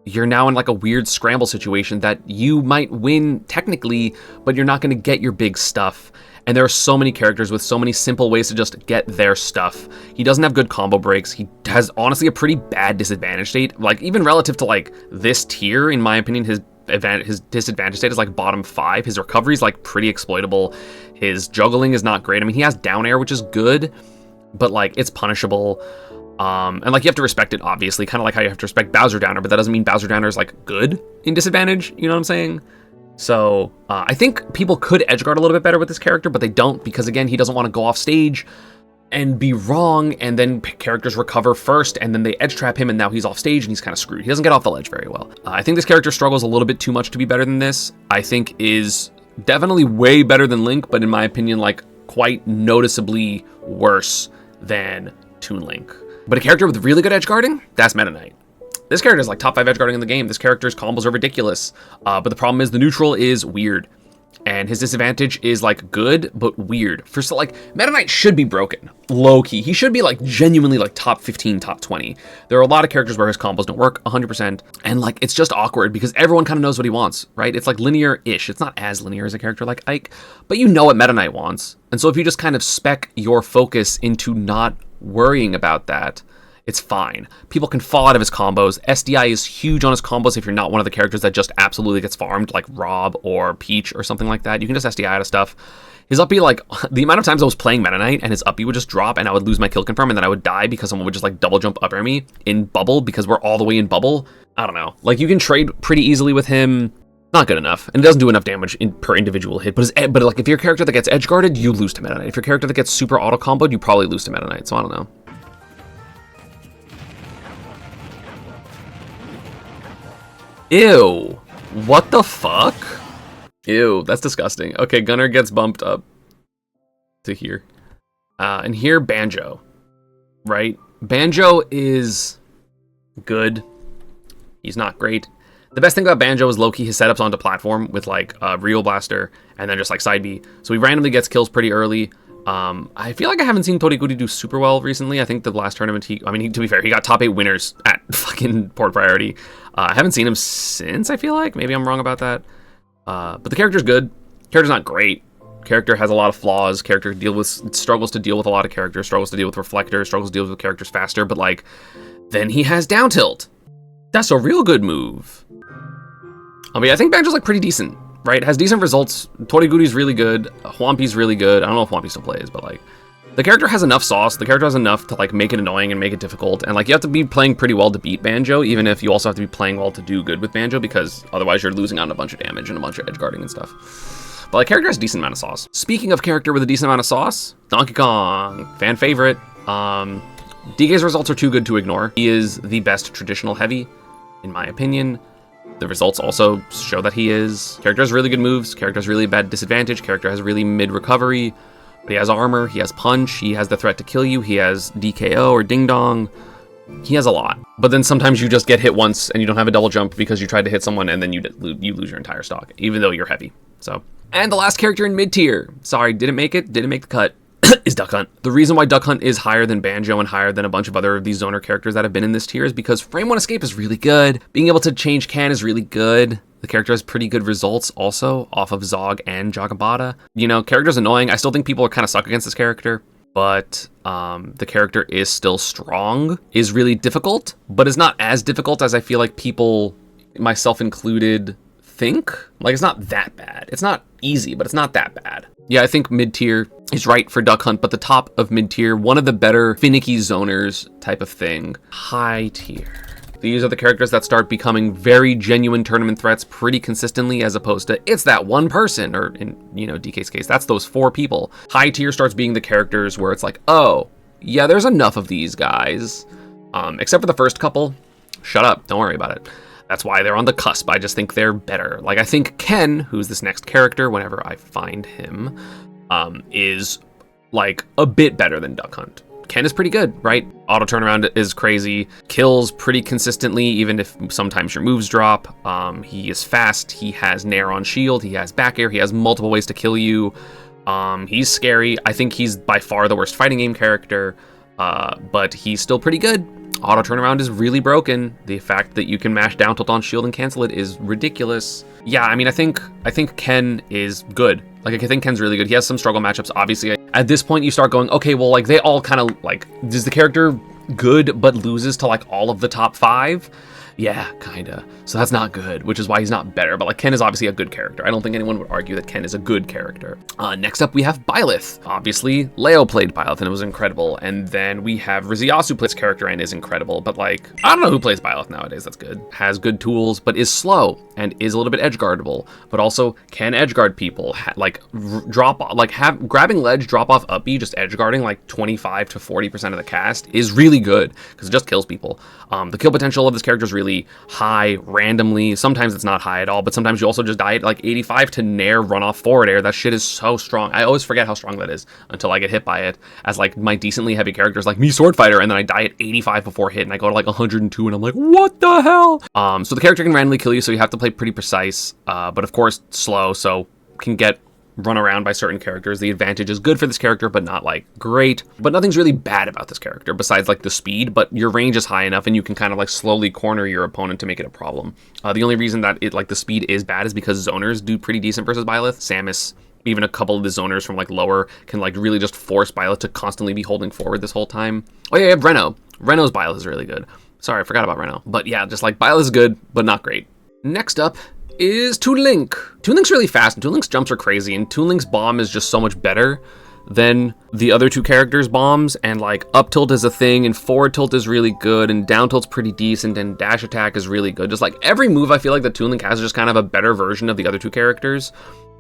you're now in like a weird scramble situation that you might win technically, but you're not going to get your big stuff. And there are so many characters with so many simple ways to just get their stuff. He doesn't have good combo breaks. He has honestly a pretty bad disadvantage state. Like even relative to like this tier, in my opinion, his disadvantage state is like bottom 5. His recovery is like pretty exploitable. His juggling is not great. I mean, he has down air, which is good, but like it's punishable. And like you have to respect it, obviously, kind of like how you have to respect Bowser Downer, but that doesn't mean Bowser Downer is like good in disadvantage. You know what I'm saying? So I think people could edgeguard a little bit better with this character, but they don't because again, he doesn't want to go off stage and be wrong, and then characters recover first, and then they edge trap him, and now he's off stage and he's kind of screwed. He doesn't get off the ledge very well. I think this character struggles a little bit too much to be better than this. I think is definitely way better than Link, but in my opinion, like quite noticeably worse than Toon Link. But a character with really good edge guarding, that's Meta Knight. This character is like top 5 edge guarding in the game. This character's combos are ridiculous. But the problem is the neutral is weird. And his disadvantage is like good, but weird. So like Meta Knight should be broken, low key. He should be like genuinely like top 15, top 20. There are a lot of characters where his combos don't work 100%. And like, it's just awkward because everyone kind of knows what he wants, right? It's like linear-ish. It's not as linear as a character like Ike, but you know what Meta Knight wants. And so if you just kind of spec your focus into not worrying about that, it's fine. People can fall out of his combos. SDI is huge on his combos if you're not one of the characters that just absolutely gets farmed, like Rob or Peach or something like that. You can just SDI out of stuff. His up B, like, the amount of times I was playing Meta Knight and his up B would just drop and I would lose my kill confirm and then I would die because someone would just, like, double jump up air me in bubble because we're all the way in bubble. I don't know. Like, you can trade pretty easily with him. Not good enough, and it doesn't do enough damage per individual hit. But like if you're a character that gets edge guarded, you lose to Meta Knight. If you're a character that gets super auto comboed, you probably lose to Meta Knight. So I don't know. Ew! What the fuck? Ew, that's disgusting. Okay, Gunner gets bumped up to here, and here Banjo, right? Banjo is good. He's not great. The best thing about Banjo is low-key his setups onto platform with like Real Blaster and then just like side B. So he randomly gets kills pretty early. I feel like I haven't seen Toriguri do super well recently. I think the last tournament to be fair, he got top 8 winners at fucking Port Priority. I haven't seen him since, I feel like. Maybe I'm wrong about that. But the character's good. Character's not great. Character has a lot of flaws. Character struggles to deal with a lot of characters, struggles to deal with reflectors, struggles to deal with characters faster, but like, then he has down tilt. That's a real good move. I mean, I think Banjo's like pretty decent, right? Has decent results. Toriguri's really good. Hwampi's really good. I don't know if Hwampi still plays, but like, the character has enough sauce. The character has enough to like make it annoying and make it difficult. And like, you have to be playing pretty well to beat Banjo, even if you also have to be playing well to do good with Banjo, because otherwise you're losing out on a bunch of damage and a bunch of edge guarding and stuff. But like, character has a decent amount of sauce. Speaking of character with a decent amount of sauce, Donkey Kong, fan favorite. DK's results are too good to ignore. He is the best traditional heavy, in my opinion. The results also show that he is. Character has really good moves. Character has really bad disadvantage. Character has really mid recovery. But he has armor. He has punch. He has the threat to kill you. He has DKO or ding dong. He has a lot. But then sometimes you just get hit once and you don't have a double jump because you tried to hit someone and then you lose your entire stock, even though you're heavy. So, and the last character in mid tier. Sorry, didn't make the cut. Is Duck Hunt. The reason why Duck Hunt is higher than Banjo and higher than a bunch of other of these zoner characters that have been in this tier is because Frame 1 Escape is really good. Being able to change can is really good. The character has pretty good results also off of Zog and Jagabata. You know, character's annoying. I still think people are kind of stuck against this character, but the character is still strong, is really difficult, but is not as difficult as I feel like people, myself included, think. Like, it's not that bad. It's not easy, but it's not that bad. Yeah, I think mid-tier is right for Duck Hunt, but the top of mid-tier, one of the better finicky zoners type of thing. High tier. These are the characters that start becoming very genuine tournament threats pretty consistently, as opposed to it's that one person, or in, you know, DK's case, that's those 4 people. High tier starts being the characters where it's like, oh, yeah, there's enough of these guys. Except for the first couple. shut up, don't worry about it. That's why they're on the cusp. I just think they're better. Like, I think Ken, who's this next character, whenever I find him, is like a bit better than Duck Hunt. Ken is pretty good, right? Auto turnaround is crazy, kills pretty consistently, even if sometimes your moves drop. He is fast, he has Nair on shield, he has back air, he has multiple ways to kill you. He's scary. I think he's by far the worst fighting game character, but he's still pretty good. Auto turnaround is really broken. The fact that you can mash down tilt on shield and cancel it is ridiculous. Yeah, I mean, I think Ken is good. Like, I think Ken's really good. He has some struggle matchups, obviously. At this point, you start going, okay, well, like, they all kind of, like, is the character good but loses to, like, all of the top 5? Yeah, kinda. So that's not good, which is why he's not better. But like, Ken is obviously a good character. I don't think anyone would argue that Ken is a good character. Next up, we have Byleth. Obviously, Leo played Byleth and it was incredible. And then we have Riziasu plays character and is incredible. But like, I don't know who plays Byleth nowadays. That's good. Has good tools, but is slow and is a little bit edgeguardable. But also can edgeguard people. Grabbing ledge, drop off up B, just edgeguarding like 25 to 40% of the cast is really good because it just kills people. The kill potential of this character is really high randomly. Sometimes it's not high at all, but sometimes you also just die at like 85 to Nair run off forward air. That shit is so strong. I always forget how strong that is until I get hit by it as like my decently heavy characters like me sword fighter, and then I die at 85 before hit and I go to like 102 and I'm like, what the hell? So the character can randomly kill you, so you have to play pretty precise, but of course slow, so can get run around by certain characters. The advantage is good for this character, but not like great. But nothing's really bad about this character besides like the speed, but your range is high enough and you can kind of like slowly corner your opponent to make it a problem. The only reason that it like the speed is bad is because zoners do pretty decent versus Byleth. Samus, even a couple of the zoners from like lower can like really just force Byleth to constantly be holding forward this whole time. Oh yeah, you have Reno. Reno's Byleth is really good. Sorry, I forgot about Reno. But yeah, just like Byleth is good, but not great. Next up is Toon Link. Toon Link's really fast, and Toon Link's jumps are crazy, and Toon Link's bomb is just so much better than the other two characters' bombs, and like up tilt is a thing, and forward tilt is really good, and down tilt's pretty decent, and dash attack is really good. Just like every move I feel like that Toon Link has is just kind of a better version of the other two characters.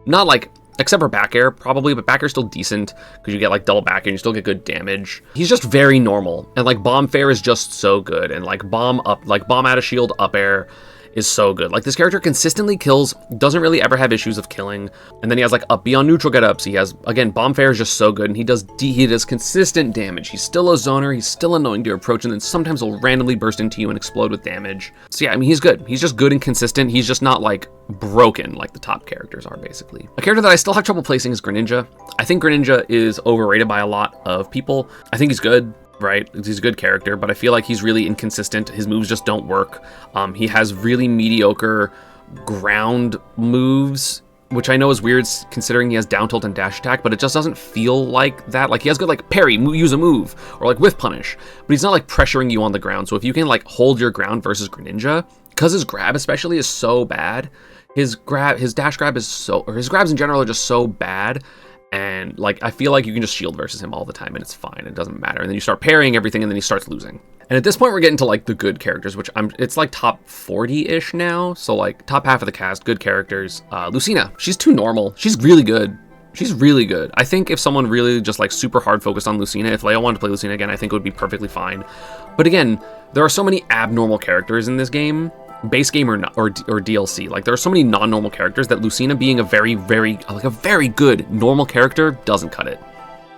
Not like, except for back air probably, but back air's still decent because you get like double back air and you still get good damage. He's just very normal, and like bomb fair is just so good, and like bomb out of shield up air is so good. Like, this character consistently kills, doesn't really ever have issues of killing, and then he has like up B on neutral get ups. He has, again, bomb fair is just so good, and he does consistent damage. He's still a zoner, he's still annoying to approach, and then sometimes he'll randomly burst into you and explode with damage. So yeah, I mean, he's good. He's just good and consistent. He's just not like broken like the top characters are, basically. A character that I still have trouble placing is Greninja. I think Greninja is overrated by a lot of people. I think he's good, right? He's a good character, but I feel like he's really inconsistent. His moves just don't work. He has really mediocre ground moves, which I know is weird considering he has down tilt and dash attack, but it just doesn't feel like that. Like, he has good like parry, use a move, or like whiff punish, but he's not like pressuring you on the ground. So if you can like hold your ground versus Greninja, because his grab especially is so bad, his dash grab is so, or his grabs in general are just so bad. And like, I feel like you can just shield versus him all the time and it's fine, it doesn't matter. And then you start parrying everything and then he starts losing. And at this point we're getting to like the good characters, which it's like top 40-ish now. So like top half of the cast, good characters. Lucina, she's too normal. She's really good. She's really good. I think if someone really just like super hard focused on Lucina, if Leo wanted to play Lucina again, I think it would be perfectly fine. But again, there are so many abnormal characters in this game, base game or DLC. Like, there are so many non-normal characters that Lucina being a very good normal character doesn't cut it.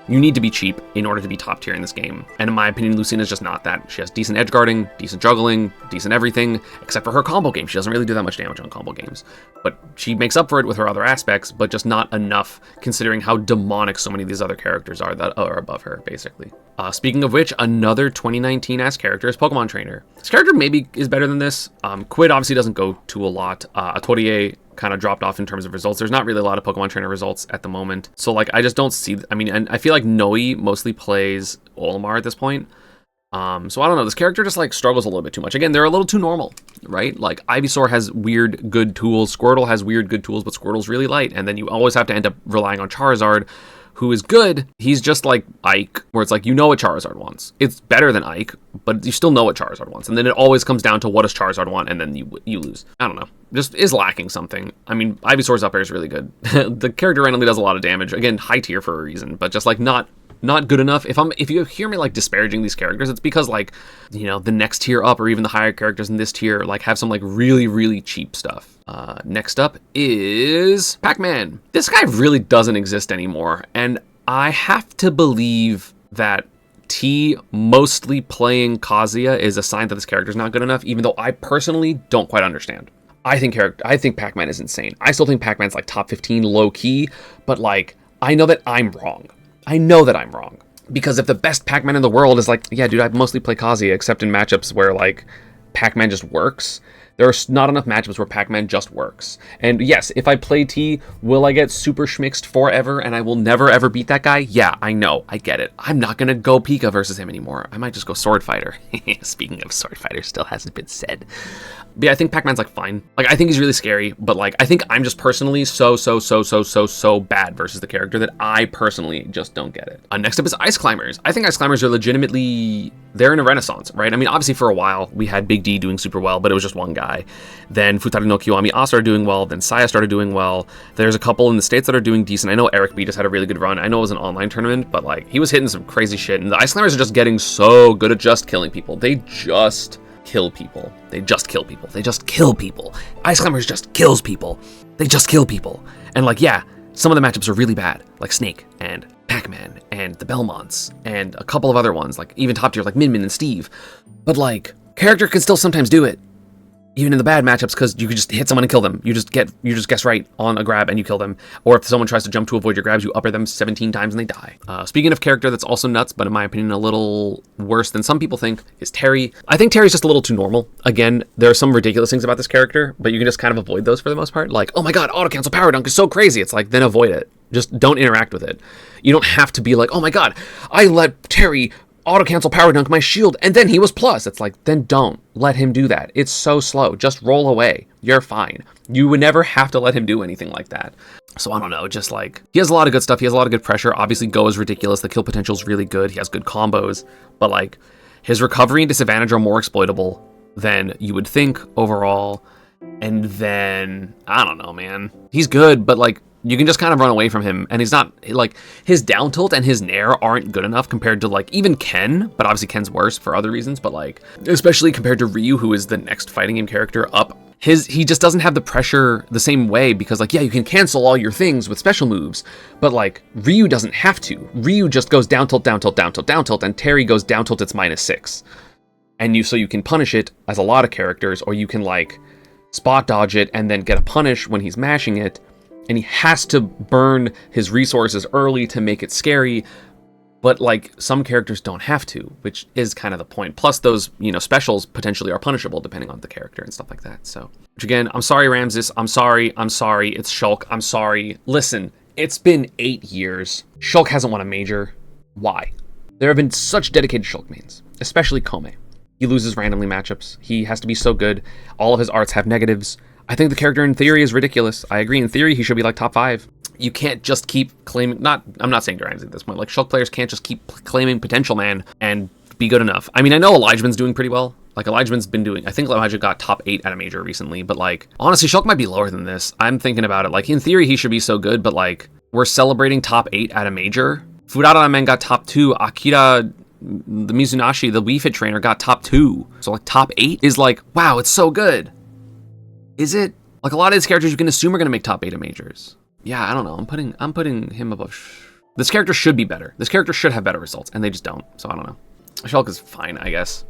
You need to be cheap in order to be top tier in this game. And in my opinion, Lucina is just not that. She has decent edge guarding, decent juggling, decent everything, except for her combo game. She doesn't really do that much damage on combo games. But she makes up for it with her other aspects, but just not enough considering how demonic so many of these other characters are that are above her, basically. Speaking of which, another 2019-ass character is Pokemon Trainer. This character maybe is better than this. Quid obviously doesn't go to a lot. Atorie kind of dropped off in terms of results. There's not really a lot of Pokemon Trainer results at the moment. So like, I just don't see, I mean, and I feel like Noe mostly plays Olimar at this point. So I don't know, this character just like struggles a little bit too much. Again, they're a little too normal, right? Like, Ivysaur has weird good tools, Squirtle has weird good tools, but Squirtle's really light, and then you always have to end up relying on Charizard, who is good. He's just like Ike, where it's like, you know what Charizard wants. It's better than Ike, but you still know what Charizard wants. And then it always comes down to what does Charizard want, and then you lose. I don't know. Just is lacking something. I mean, Ivysaur's up air is really good. The character randomly does a lot of damage. Again, high tier for a reason, but just like not not good enough. If you hear me like disparaging these characters, it's because like, you know, the next tier up or even the higher characters in this tier like have some like really, really cheap stuff. Next up is Pac-Man. This guy really doesn't exist anymore, and I have to believe that T mostly playing Kazuya is a sign that this character is not good enough, even though I personally don't quite understand. I think Pac-Man is insane. I still think Pac-Man's like top 15 low key, but like, I know that I'm wrong. I know that I'm wrong. Because if the best Pac-Man in the world is like, yeah, dude, I mostly play Kazuya, except in matchups where like Pac-Man just works. There are not enough matchups where Pac-Man just works. And yes, if I play T, will I get super schmixed forever and I will never ever beat that guy? Yeah, I know. I get it. I'm not going to go Pika versus him anymore. I might just go Sword Fighter. Speaking of Sword Fighter, still hasn't been said. But yeah, I think Pac-Man's like fine. Like, I think he's really scary, but like, I think I'm just personally so bad versus the character that I personally just don't get it. Next up is Ice Climbers. I think Ice Climbers are legitimately, they're in a renaissance, right? I mean, obviously for a while we had Big D doing super well, but it was just one guy. Then Futari no Kiwami started doing well, then Saya started doing well. There's a couple in the States that are doing decent. I know Eric B just had a really good run. I know it was an online tournament, but like, he was hitting some crazy shit, and the Ice Climbers are just getting so good at just killing people. They just kill people. They just kill people. They just kill people. Ice Climbers just kills people. They just kill people. And like, yeah, some of the matchups are really bad, like Snake and Pac-Man and the Belmonts and a couple of other ones, like even top tier like Min Min and Steve. But like, character can still sometimes do it, even in the bad matchups, because you could just hit someone and kill them. You just guess right on a grab and you kill them. Or if someone tries to jump to avoid your grabs, you upper them 17 times and they die. Speaking of character that's also nuts, but in my opinion a little worse than some people think, is Terry. I think Terry's just a little too normal. Again, there are some ridiculous things about this character, but you can just kind of avoid those for the most part. Like, oh my god, auto cancel power dunk is so crazy. It's like, then avoid it. Just don't interact with it. You don't have to be like, oh my god, I let Terry auto cancel power dunk my shield and then he was plus. It's like, then don't let him do that. It's so slow. Just roll away. You're fine. You would never have to let him do anything like that. So I don't know, just like, he has a lot of good stuff. He has a lot of good pressure. Obviously Go is ridiculous. The kill potential is really good. He has good combos, but like, his recovery and disadvantage are more exploitable than you would think overall. And then, I don't know, man. He's good, but like, you can just kind of run away from him, and he's not, like, his down tilt and his nair aren't good enough compared to, like, even Ken, but obviously Ken's worse for other reasons, but, like, especially compared to Ryu, who is the next fighting game character up, he just doesn't have the pressure the same way, because, like, yeah, you can cancel all your things with special moves, but, like, Ryu doesn't have to. Ryu just goes down tilt, down tilt, down tilt, down tilt, and Terry goes down tilt, it's -6. And so you can punish it, as a lot of characters, or you can, like, spot dodge it and then get a punish when he's mashing it, and he has to burn his resources early to make it scary, but like, some characters don't have to, which is kind of the point. Plus those, you know, specials potentially are punishable depending on the character and stuff like that. So, which again, I'm sorry, Ramses. I'm sorry. It's Shulk. I'm sorry. Listen, it's been 8 years. Shulk hasn't won a major. Why? There have been such dedicated Shulk mains, especially Kome. He loses randomly matchups. He has to be so good. All of his arts have negatives. I think the character in theory is ridiculous. I agree, in theory he should be like top 5. You can't just keep claiming, I'm not saying Durans at this point, like Shulk players can't just keep claiming potential man and be good enough. I mean, I know Elijahman's doing pretty well. Like, Elijahman's been doing, I think Elijah got top 8 at a major recently, but like, honestly, Shulk might be lower than this. I'm thinking about it, like, in theory he should be so good, but like, we're celebrating top 8 at a major. Furara Man got top 2, Akira, the Mizunashi, the Wii Fit trainer, got top 2. So like, top 8 is like, wow, it's so good. Is it? Like, a lot of these characters you can assume are going to make top 8 at majors. Yeah, I don't know. I'm putting him above. This character should be better. This character should have better results, and they just don't. So I don't know. Shulk is fine, I guess.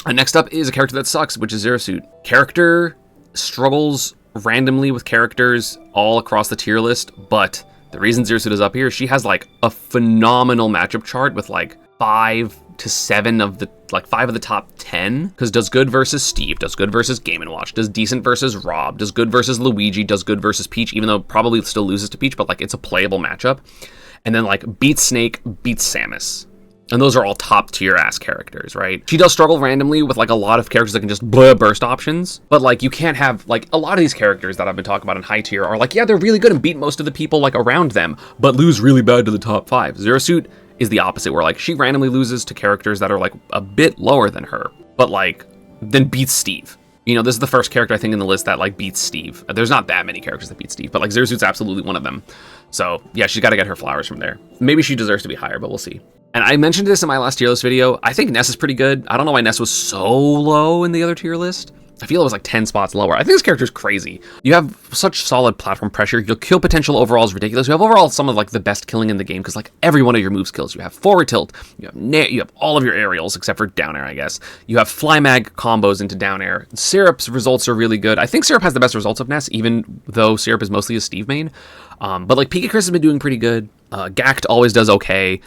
And next up is a character that sucks, which is Zero Suit. Character struggles randomly with characters all across the tier list, but the reason Zero Suit is up here, she has like a phenomenal matchup chart with like 5 to 7 of the, like 5 of the top 10, because does good versus Steve, does good versus Game & Watch, does decent versus Rob, does good versus Luigi, does good versus Peach, even though probably still loses to Peach, but like, it's a playable matchup. And then like, beats Snake, beats Samus. And those are all top tier ass characters, right? She does struggle randomly with like a lot of characters that can just burst options, but like, you can't have, like, a lot of these characters that I've been talking about in high tier are like, yeah, they're really good and beat most of the people like around them, but lose really bad to the top 5. Zero Suit is the opposite, where like, she randomly loses to characters that are like a bit lower than her, but like, then beats Steve. You know, this is the first character I think in the list that like beats Steve. There's not that many characters that beat Steve, but like, Zero Suit's absolutely one of them. So yeah, she's got to get her flowers from there. Maybe she deserves to be higher, but we'll see. And I mentioned this in my last tier list video. I think Ness is pretty good. I don't know why Ness was so low in the other tier list. I feel it was like 10 spots lower. I think this character is crazy. You have such solid platform pressure. Your kill potential overall is ridiculous. You have overall some of like the best killing in the game because like every one of your moves kills. You have forward tilt, you have all of your aerials except for down air, I guess. You have fly mag combos into down air. Syrup's results are really good. I think Syrup has the best results of Ness, even though Syrup is mostly a Steve main. But like Pika Chris has been doing pretty good. Gact always does okay.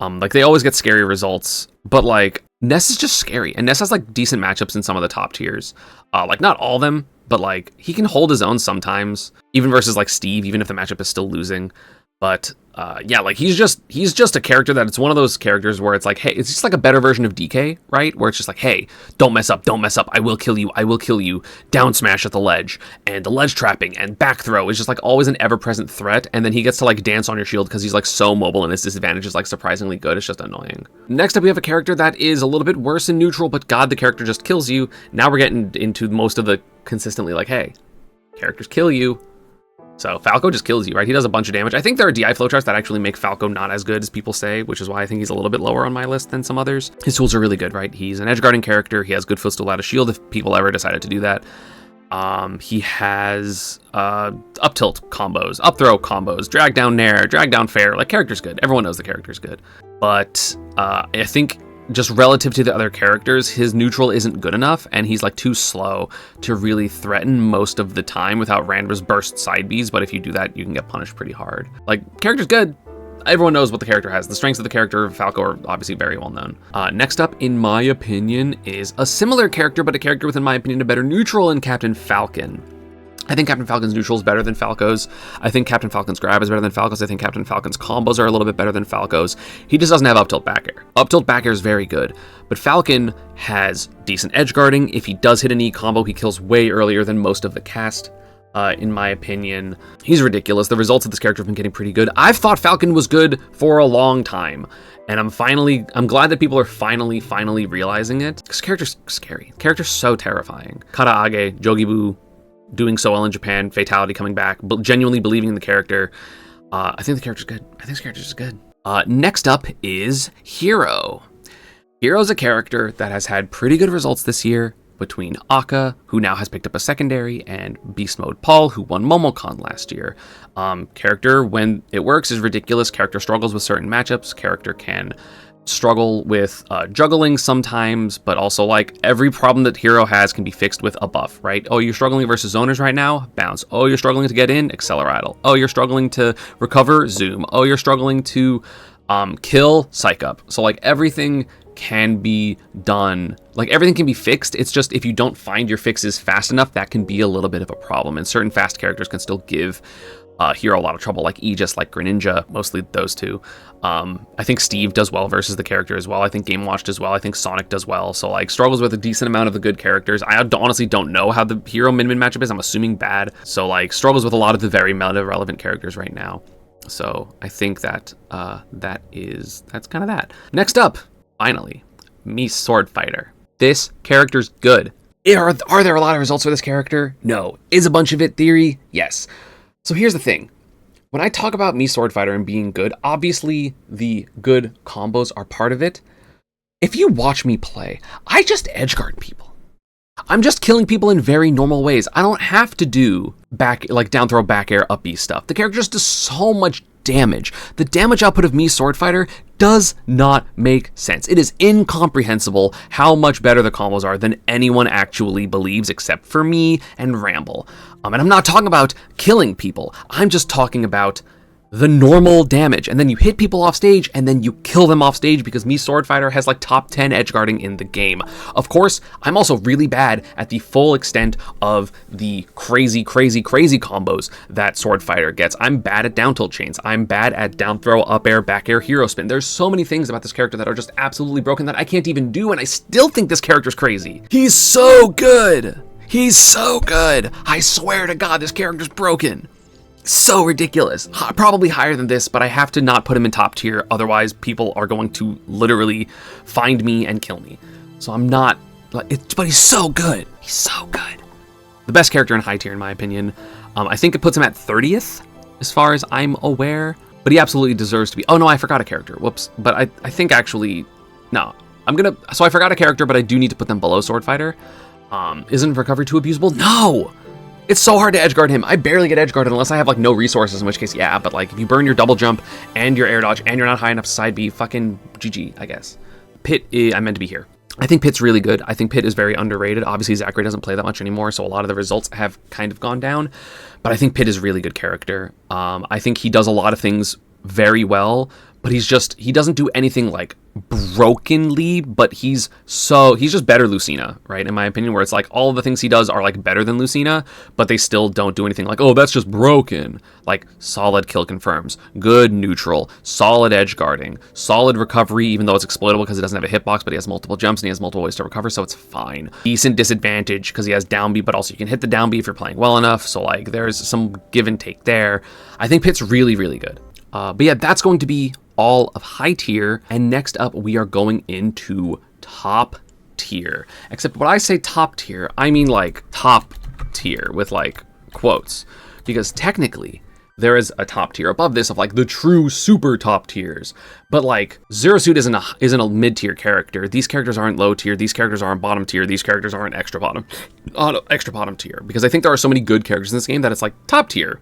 Like they always get scary results, but like Ness is just scary, and Ness has like decent matchups in some of the top tiers. Like not all of them, but like he can hold his own sometimes, even versus like Steve, even if the matchup is still losing. But yeah, like he's just a character that it's one of those characters where it's like, hey, it's just like a better version of DK, right? Where it's just like, hey, don't mess up, I will kill you, down smash at the ledge, and the ledge trapping and back throw is just like always an ever-present threat, and then he gets to like dance on your shield because he's like so mobile and his disadvantage is like surprisingly good. It's just annoying. Next up, we have a character that is a little bit worse in neutral, but god, the character just kills you. Now we're getting into most of the consistently like, hey, characters kill you. So Falco just kills you, right? He does a bunch of damage. I think there are DI flowcharts that actually make Falco not as good as people say, which is why I think he's a little bit lower on my list than some others. His tools are really good, right? He's an edgeguarding character. He has good footstool out of shield if people ever decided to do that. He has up tilt combos, up throw combos, drag down nair, drag down fair. Like, character's good. Everyone knows the character's good. But I think just relative to the other characters, his neutral isn't good enough, and he's like too slow to really threaten most of the time without Randra's burst side Bs, but if you do that, you can get punished pretty hard. Like, character's good. Everyone knows what the character has. The strengths of the character of Falco are obviously very well known. Next up, in my opinion, is a similar character, but a character with, in my opinion, a better neutral in Captain Falcon. I think Captain Falcon's neutral is better than Falco's. I think Captain Falcon's grab is better than Falco's. I think Captain Falcon's combos are a little bit better than Falco's. He just doesn't have up tilt back air. Up tilt back air is very good, but Falcon has decent edge guarding. If he does hit an E combo, he kills way earlier than most of the cast. In my opinion, he's ridiculous. The results of this character have been getting pretty good. I've thought Falcon was good for a long time, and I'm glad that people are finally realizing it. Because character's scary. Character's so terrifying. Karaage, Jogibu, doing so well in Japan, Fatality coming back, but genuinely believing in the character. I think the character's good. I think this character's just good. Next up is Hero. Hero's a character that has had pretty good results this year between Akka, who now has picked up a secondary, and Beast Mode Paul, who won Momocon last year. Character, when it works, is ridiculous. Character struggles with certain matchups. Character can struggle with juggling sometimes, but also like every problem that Hero has can be fixed with a buff, right? Oh, you're struggling versus zoners right now? Bounce. Oh, you're struggling to get in? Acceleratle. Oh, you're struggling to recover? Zoom. Oh, you're struggling to kill? Psych up. So like everything can be done, like everything can be fixed. It's just if you don't find your fixes fast enough, that can be a little bit of a problem, and certain fast characters can still give Hero a lot of trouble, like Aegis, like Greninja, mostly those two. I think Steve does well versus the character as well. I think Game Watch does well. I think Sonic does well. So like struggles with a decent amount of the good characters. I honestly don't know how the Hero min matchup is. I'm assuming bad. So like struggles with a lot of the very meta relevant characters right now. So I think that that's kind of that. Next up, finally, Mii Sword Fighter. This character's good. Are there a lot of results for this character? No. Is a bunch of it theory? Yes. So here's the thing. When I talk about Mii Sword Fighter and being good, obviously the good combos are part of it. If you watch me play, I just edgeguard people. I'm just killing people in very normal ways. I don't have to do down throw, back air, up B stuff. The character just does so much damage. The damage output of Mii Sword Fighter does not make sense. It is incomprehensible how much better the combos are than anyone actually believes, except for me and Ramble. And I'm not talking about killing people. I'm just talking about the normal damage, and then you hit people off stage, and then you kill them off stage because Mii Sword Fighter has like top 10 edge guarding in the game. Of course, I'm also really bad at the full extent of the crazy combos that Sword Fighter gets. I'm bad at down tilt chains. I'm bad at down throw, up air, back air, hero spin. There's so many things about this character that are just absolutely broken that I can't even do, and I still think this character's crazy. He's so good. He's so good. I swear to God, this character's broken. So ridiculous. Probably higher than this, but I have to not put him in top tier, otherwise people are going to literally find me and kill me. So I'm not, but he's so good. He's so good. The best character in high tier, in my opinion. I think it puts him at 30th as far as I'm aware. But he absolutely deserves to be. Oh no, I forgot a character. Whoops. But I think actually, no. So I forgot a character, but I do need to put them below Sword Fighter. Isn't recovery too abusable? No! It's so hard to edgeguard him. I barely get edgeguarded unless I have like no resources, in which case, yeah, but like if you burn your double jump and your air dodge and you're not high enough to side B, fucking GG, I guess. Pit, I meant to be here. I think Pit's really good. I think Pit is very underrated. Obviously, Zachary doesn't play that much anymore, so a lot of the results have kind of gone down. But I think Pit is a really good character. I think he does a lot of things very well, but he doesn't do anything like brokenly, but he's just better Lucina, right? In my opinion, where it's like all of the things he does are like better than Lucina, but they still don't do anything like, oh, that's just broken. Like solid kill confirms, good neutral, solid edge guarding, solid recovery, even though it's exploitable because it doesn't have a hitbox, but he has multiple jumps and he has multiple ways to recover, so it's fine. Decent disadvantage because he has down B, but also you can hit the down B if you're playing well enough, so like there's some give and take there. I think Pit's really, really good. But yeah, that's going to be all of high tier, and next up we are going into top tier. Except when I say top tier, I mean like top tier with like quotes, because technically there is a top tier above this of like the true super top tiers, but like Zero Suit isn't a mid tier character. These characters aren't low tier. These characters aren't bottom tier. These characters aren't extra bottom tier, because I think there are so many good characters in this game that it's like top tier.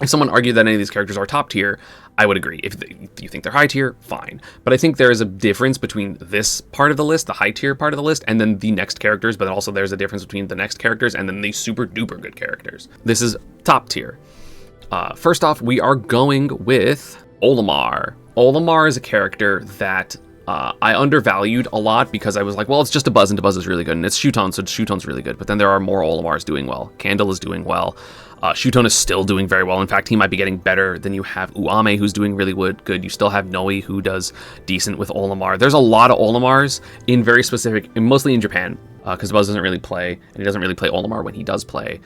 If someone argued that any of these characters are top tier, I would agree. If you think they're high tier, fine. But I think there is a difference between this part of the list, the high tier part of the list, and then the next characters, but also there's a difference between the next characters and then the super duper good characters. This is top tier. First off, we are going with Olimar. Olimar is a character that I undervalued a lot because I was like, well, it's just a Buzz, and Buzz is really good, and it's Shuton, so Shuton's really good. But then there are more Olimars doing well. Candle is doing well. Shuton is still doing very well. In fact, he might be getting better. Then you have Uame, who's doing really good. You still have Noe, who does decent with Olimar. There's a lot of Olimars in very specific, and mostly in Japan, because Buzz doesn't really play, and he doesn't really play Olimar when he does play.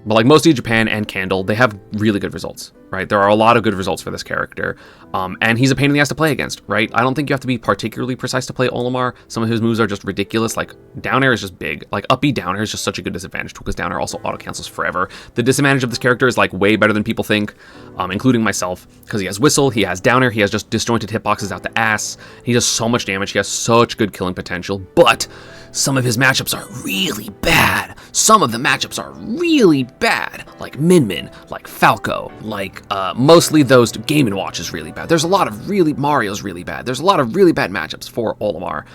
But like mostly Japan and Candle, they have really good results, right? There are a lot of good results for this character. And he's a pain in the ass to play against, right? I don't think you have to be particularly precise to play Olimar. Some of his moves are just ridiculous. Like down air is just big. Like up B down air is just such a good disadvantage because down air also auto cancels forever. The disadvantage of this character is like way better than people think, including myself, because he has whistle, he has down air, he has just disjointed hitboxes out the ass. He does so much damage. He has such good killing potential, but some of his matchups are really bad. Some of the matchups are really bad, like Min, like Falco, like mostly those Game & Watch is really bad. There's a lot of Mario's really bad. There's a lot of really bad matchups for Olimar,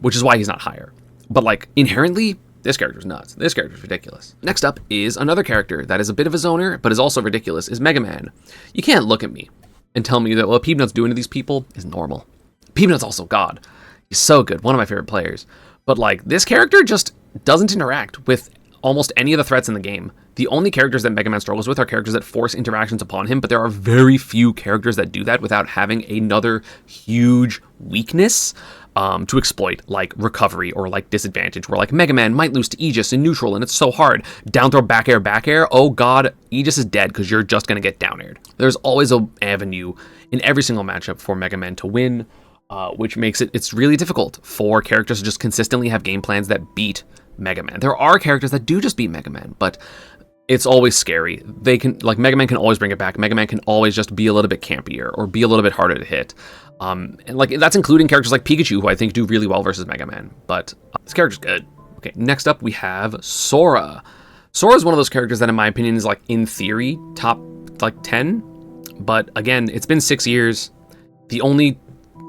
which is why he's not higher. But like inherently, this character's nuts. This character's ridiculous. Next up is another character that is a bit of a zoner, but is also ridiculous, is Mega Man. You can't look at me and tell me that what Peanut's doing to these people is normal. Peanut's also God. He's so good, one of my favorite players. But like this character just doesn't interact with almost any of the threats in the game. The only characters that Mega Man struggles with are characters that force interactions upon him, but there are very few characters that do that without having another huge weakness to exploit, like recovery or like disadvantage, where like Mega Man might lose to Aegis in neutral and it's so hard. Down throw, back air, oh god, Aegis is dead because you're just going to get down aired. There's always an avenue in every single matchup for Mega Man to win, which makes it's really difficult for characters to just consistently have game plans that beat Mega Man. There are characters that do just beat Mega Man, but it's always scary. They can, like, Mega Man can always bring it back. Mega Man can always just be a little bit campier or be a little bit harder to hit. And like that's including characters like Pikachu, who I think do really well versus Mega Man. But this character's good. Okay, next up we have Sora. Sora is one of those characters that, in my opinion, is like in theory top like 10. But again, it's been 6 years. The only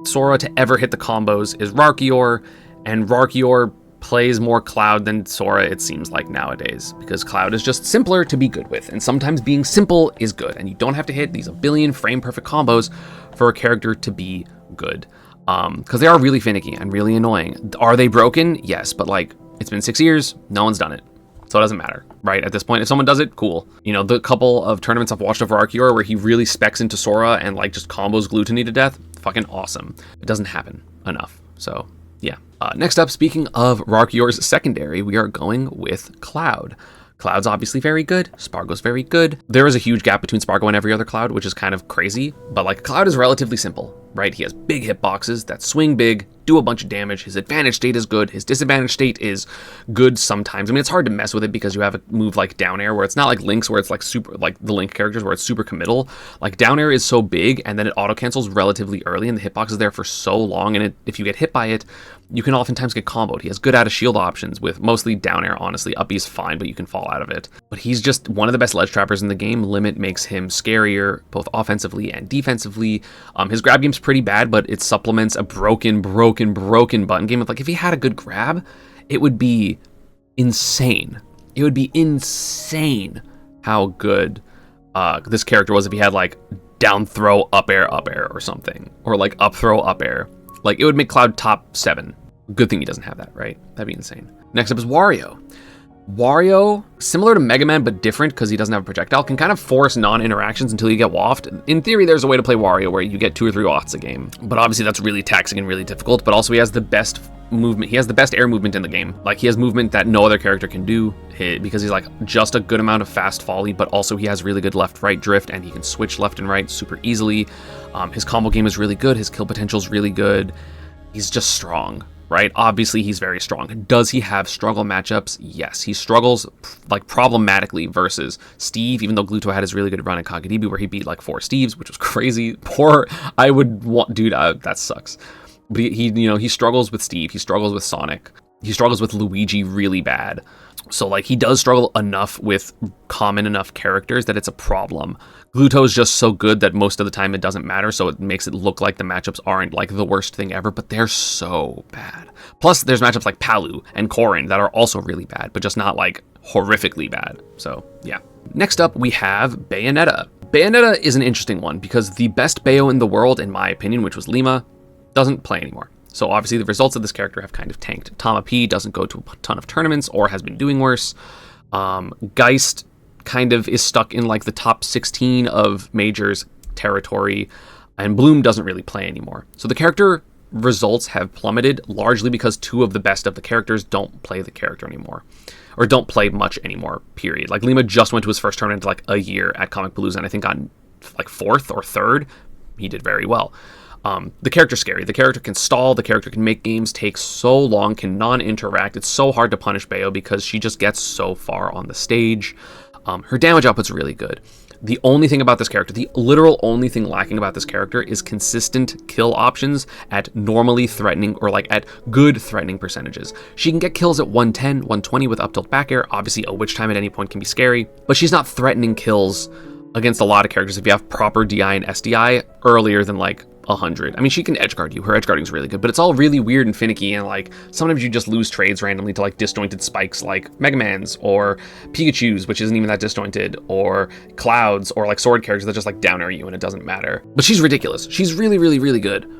Sora to ever hit the combos is Rarkior, and Rarkior plays more Cloud than Sora, it seems like nowadays, because Cloud is just simpler to be good with, and sometimes being simple is good, and you don't have to hit these a billion frame perfect combos for a character to be good, because they are really finicky and really annoying. Are they broken? Yes, but like it's been 6 years, no one's done it, so it doesn't matter, right? At this point, if someone does it, cool. You know, the couple of tournaments I've watched of Rarkior where he really specs into Sora and like just combos Gluttony to death, fucking awesome. It doesn't happen enough, so yeah. Next up, speaking of Rarkior's secondary, we are going with Cloud. Cloud's obviously very good. Spargo's very good. There is a huge gap between Spargo and every other Cloud, which is kind of crazy, but like Cloud is relatively simple, right? He has big hitboxes that swing big, do a bunch of damage. His advantage state is good. His disadvantage state is good sometimes. I mean, it's hard to mess with it because you have a move like down air where it's not like Link's where it's like super, like the Link characters where it's super committal. Like down air is so big and then it auto cancels relatively early and the hitbox is there for so long, and if you get hit by it, you can oftentimes get comboed. He has good out of shield options with mostly down air, honestly. Up is fine, but you can fall out of it. But he's just one of the best ledge trappers in the game. Limit makes him scarier, both offensively and defensively. His grab game's pretty bad, but it supplements a broken button game. Like, if he had a good grab, it would be insane. It would be insane how good this character was if he had, like, down throw, up air, or something. Or, like, up throw, up air. Like, it would make Cloud top 7. Good thing he doesn't have that, right? That'd be insane. Next up is Wario. Wario, similar to Mega Man, but different because he doesn't have a projectile, can kind of force non-interactions until you get waffed. In theory, there's a way to play Wario where you get 2 or 3 wafts a game, but obviously that's really taxing and really difficult, but also he has the best movement. He has the best air movement in the game. Like, he has movement that no other character can do because he's like just a good amount of fast volley, but also he has really good left-right drift and he can switch left and right super easily. His combo game is really good. His kill potential is really good. He's just strong. Right? Obviously, he's very strong. Does he have struggle matchups? Yes. He struggles, like, problematically versus Steve, even though Gluto had his really good run at Kagadibi where he beat, like, 4 Steves, which was crazy. Dude, that sucks. But he struggles with Steve. He struggles with Sonic. He struggles with Luigi really bad. So, like, he does struggle enough with common enough characters that it's a problem. Gluto is just so good that most of the time it doesn't matter, so it makes it look like the matchups aren't, like, the worst thing ever, but they're so bad. Plus, there's matchups like Palu and Corrin that are also really bad, but just not, like, horrifically bad. So, yeah. Next up, we have Bayonetta. Bayonetta is an interesting one because the best Bayo in the world, in my opinion, which was Lima, doesn't play anymore. So obviously the results of this character have kind of tanked. Tama P doesn't go to a ton of tournaments or has been doing worse. Geist kind of is stuck in like the top 16 of majors territory, and Bloom doesn't really play anymore. So the character results have plummeted largely because 2 of the best of the characters don't play the character anymore, or don't play much anymore, period. Like Lima just went to his first tournament like a year at Comic Palooza, and I think on like 4th or 3rd, he did very well. The character's scary. The character can stall. The character can make games take so long, can non-interact. It's so hard to punish Bayo because she just gets so far on the stage. Her damage output's really good. The only thing about this character, the literal only thing lacking about this character is consistent kill options at normally threatening or like at good threatening percentages. She can get kills at 110, 120 with up tilt back air. Obviously, a witch time at any point can be scary, but she's not threatening kills against a lot of characters if you have proper DI and SDI earlier than like 100. I mean, she can edgeguard you. Her edgeguarding is really good, but it's all really weird and finicky, and like sometimes you just lose trades randomly to like disjointed spikes like Mega Man's or Pikachu's, which isn't even that disjointed, or Cloud's, or like sword characters that just like down air you and it doesn't matter. But she's ridiculous. She's really, really, really good.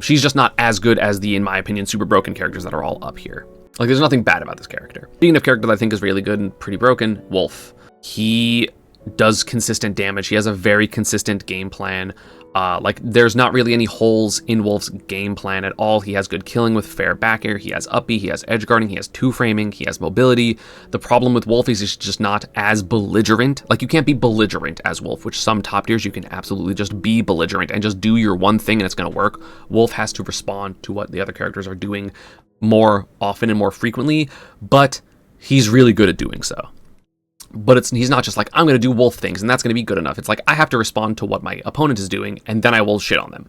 She's just not as good as the, in my opinion, super broken characters that are all up here. Like, there's nothing bad about this character. Speaking of character that I think is really good and pretty broken, Wolf. He does consistent damage. He has a very consistent game plan. Like, there's not really any holes in Wolf's game plan at all. He has good killing with fair back air. He has up B, he has edge guarding, he has 2-framing, he has mobility. The problem with Wolf is he's just not as belligerent. Like, you can't be belligerent as Wolf, which some top tiers you can absolutely just be belligerent and just do your one thing and it's going to work. Wolf has to respond to what the other characters are doing more often and more frequently, but he's really good at doing so. But he's not just like, I'm going to do Wolf things and that's going to be good enough. It's like, I have to respond to what my opponent is doing and then I will shit on them,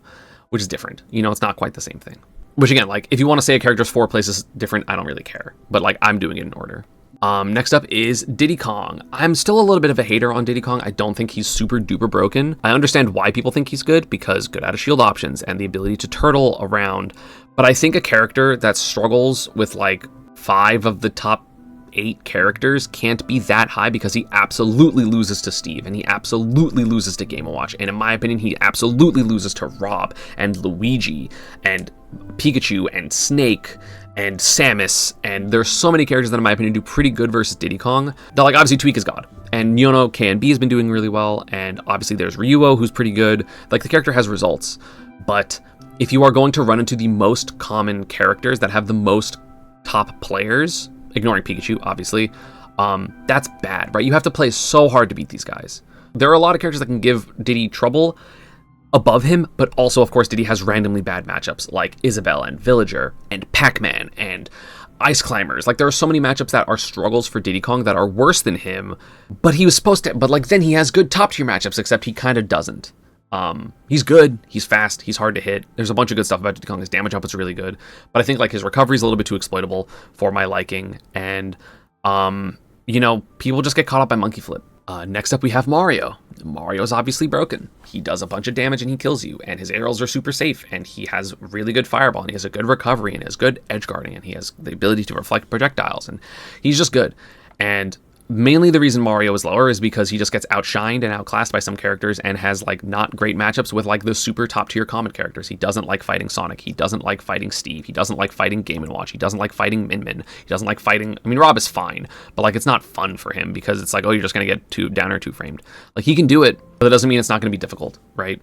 which is different. You know, it's not quite the same thing. Which again, like, if you want to say a character's 4 places different, I don't really care. But like, I'm doing it in order. Next up is Diddy Kong. I'm still a little bit of a hater on Diddy Kong. I don't think he's super duper broken. I understand why people think he's good, because good out of shield options and the ability to turtle around. But I think a character that struggles with like 5 of the top 8 characters can't be that high because he absolutely loses to Steve and he absolutely loses to Game & Watch, and in my opinion he absolutely loses to Rob and Luigi and Pikachu and Snake and Samus, and there's so many characters that in my opinion do pretty good versus Diddy Kong. That, like, obviously Tweak is God, and Miono KNB has been doing really well, and obviously there's Ryuo who's pretty good. Like, the character has results, but if you are going to run into the most common characters that have the most top players, ignoring Pikachu, obviously, that's bad, right? You have to play so hard to beat these guys. There are a lot of characters that can give Diddy trouble, above him, but also, of course, Diddy has randomly bad matchups like Isabelle and Villager and Pac-Man and Ice Climbers. Like, there are so many matchups that are struggles for Diddy Kong that are worse than him, but he was supposed to, but like then he has good top tier matchups, except he kind of doesn't. He's good, he's fast, he's hard to hit. There's a bunch of good stuff about Diddy Kong. His damage output's really good, but I think like his recovery is a little bit too exploitable for my liking, and you know, people just get caught up by monkey flip. Next up we have Mario. Mario's obviously broken. He does a bunch of damage and he kills you, and his aerials are super safe, and he has really good fireball, and he has a good recovery, and he has good edge guarding, and he has the ability to reflect projectiles, and he's just good. And mainly the reason Mario is lower is because he just gets outshined and outclassed by some characters and has like not great matchups with like the super top tier common characters. He doesn't like fighting Sonic. He doesn't like fighting Steve. He doesn't like fighting Game & Watch. He doesn't like fighting Min Min. He doesn't like fighting, I mean, Rob is fine, but like it's not fun for him because it's like, oh, you're just going to get down or two framed. Like he can do it, but that doesn't mean it's not going to be difficult, right?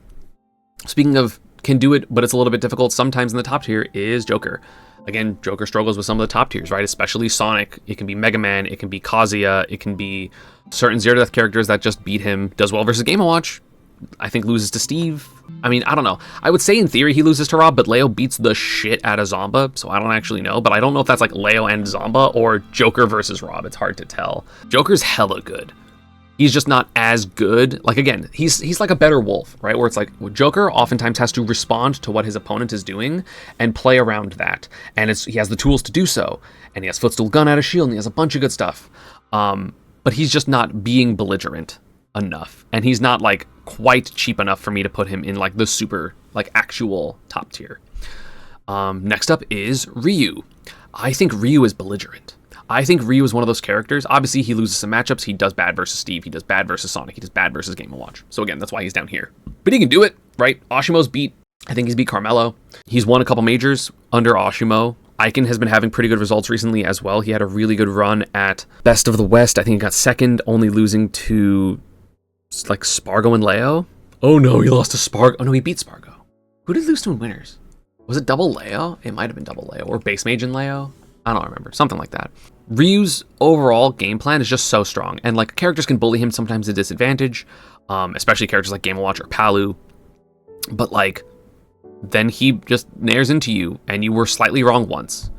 Speaking of can do it, but it's a little bit difficult sometimes in the top tier is Joker. Again, Joker struggles with some of the top tiers, right? Especially Sonic. It can be Mega Man. It can be Kazuya. It can be certain Zero Death characters that just beat him. Does well versus Game & Watch. I think loses to Steve. I mean, I don't know. I would say in theory he loses to Rob, but Leo beats the shit out of Zomba, so I don't actually know. But I don't know if that's like Leo and Zomba or Joker versus Rob. It's hard to tell. Joker's hella good. He's just not as good. Like, again, he's like a better Wolf, right? Where it's like, Joker oftentimes has to respond to what his opponent is doing and play around that. And he has the tools to do so. And he has footstool gun out of shield, and he has a bunch of good stuff. But he's just not being belligerent enough. And he's not, like, quite cheap enough for me to put him in, like, the super, like, actual top tier. Next up is Ryu. I think Ryu is belligerent. I think Ryu is one of those characters. Obviously, he loses some matchups. He does bad versus Steve. He does bad versus Sonic. He does bad versus Game & Watch. So again, that's why he's down here. But he can do it, right? Oshimo's beat. I think he's beat Carmelo. He's won a couple majors under Oshimo. Iken has been having pretty good results recently as well. He had a really good run at Best of the West. I think he got second, only losing to like Spargo and Leo. Oh no, he lost to Spargo. Oh no, he beat Spargo. Who did lose to in winners? Was it double Leo? It might have been double Leo or base mage and Leo. I don't remember. Something like that. Ryu's overall game plan is just so strong, and like characters can bully him sometimes at disadvantage, especially characters like Game & Watch or Palu. But like, then he just nares into you, and you were slightly wrong once.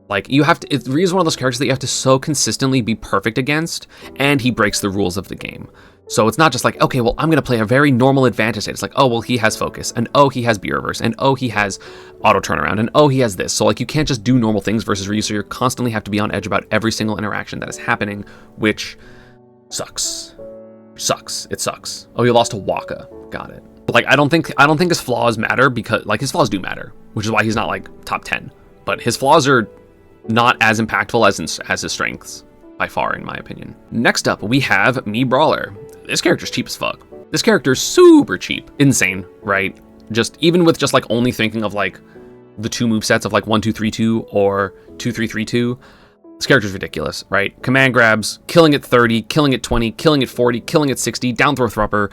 Like you have to. Ryu's one of those characters that you have to so consistently be perfect against, and he breaks the rules of the game. So it's not just like, okay, well, I'm going to play a very normal advantage state. It's like, oh, well, he has focus, and oh, he has B-reverse, and oh, he has auto turnaround, and oh, he has this. So like, you can't just do normal things versus Ryu, so you constantly have to be on edge about every single interaction that is happening, which sucks. It sucks. Oh, you lost to Waka. Got it. But like, I don't think his flaws matter, because like his flaws do matter, which is why he's not like top 10. But his flaws are not as impactful as his strengths, by far, in my opinion. Next up, we have Mii Brawler. This character's cheap as fuck. This character's super cheap. Insane, right? Just even with just like only thinking of like the two movesets of like 1-2-3-2 or 2-3-3-2, this character's ridiculous, right? Command grabs, killing at 30, killing at 20, killing at 40, killing at 60, down throw thrupper.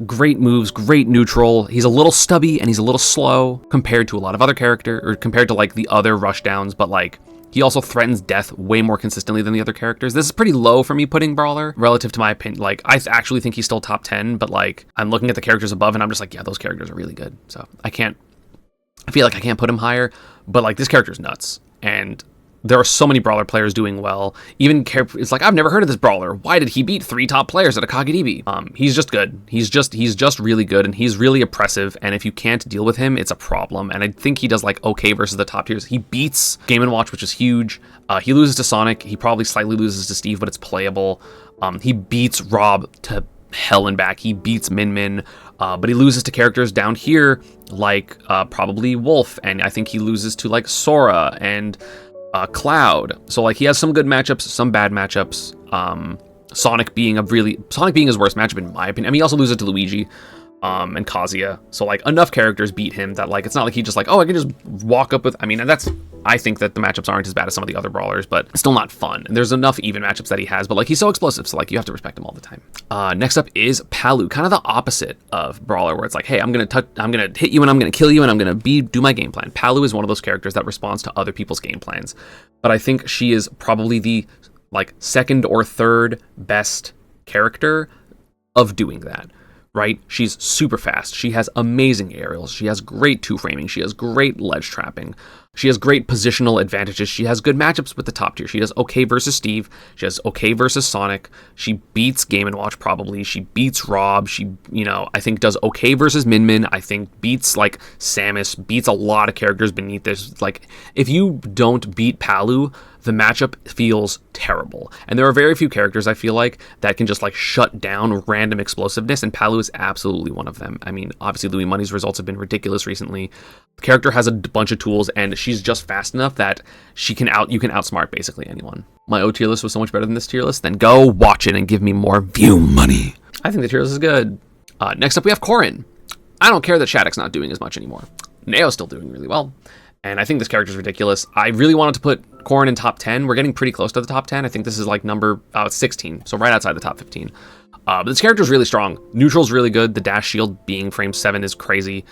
Great moves, great neutral. He's a little stubby and he's a little slow compared to a lot of other characters, or compared to like the other rush downs, but like he also threatens death way more consistently than the other characters. This is pretty low for me putting Brawler relative to my opinion. Like, I actually think he's still top 10, but like, I'm looking at the characters above and I'm just like, yeah, those characters are really good. So I feel like I can't put him higher, but like this character's nuts. And there are so many Brawler players doing well. It's like, I've never heard of this Brawler. Why did he beat 3 top players at a Kagedibi? He's just good. He's just really good, and he's really oppressive, and if you can't deal with him, it's a problem. And I think he does like okay versus the top tiers. He beats Game & Watch, which is huge. He loses to Sonic. He probably slightly loses to Steve, but it's playable. He beats Rob to hell and back. He beats Min Min, but he loses to characters down here like probably Wolf, and I think he loses to like Sora and Cloud. So like he has some good matchups, some bad matchups. Sonic being his worst matchup in my opinion. I mean, he also loses to Luigi and Kazuya. So like enough characters beat him that like it's not like he just like, oh, I can just walk up with. I mean, and I think that the matchups aren't as bad as some of the other Brawlers, but it's still not fun. And there's enough even matchups that he has, but like he's so explosive, so like you have to respect him all the time. Next up is Palu, kind of the opposite of Brawler, where it's like, hey, I'm gonna hit you and I'm gonna kill you and I'm gonna do my game plan. Palu is one of those characters that responds to other people's game plans, but I think she is probably the like second or third best character of doing that. right? She's super fast. She has amazing aerials. She has great two-framing. She has great ledge trapping. She has great positional advantages. She has good matchups with the top tier. She does okay versus Steve. She has okay versus Sonic. She beats Game & Watch probably. She beats Rob. She, I think does okay versus Min Min. I think beats like Samus, beats a lot of characters beneath this. Like, if you don't beat Palu, the matchup feels terrible. And there are very few characters, I feel like, that can just like shut down random explosiveness, and Palu is absolutely one of them. I mean, obviously Louis Money's results have been ridiculous recently. The character has a bunch of tools, and she's just fast enough that you can outsmart basically anyone. My O tier list was so much better than this tier list, then go watch it and give me more view money. I think the tier list is good. Next up we have Corrin. I don't care that Shattuck's not doing as much anymore. Neo's still doing really well. And I think this character is ridiculous. I really wanted to put Corrin in top 10. We're getting pretty close to the top 10. I think this is like number 16, so right outside the top 15. But this character is really strong. Neutral's really good. The dash shield being frame 7 is crazy,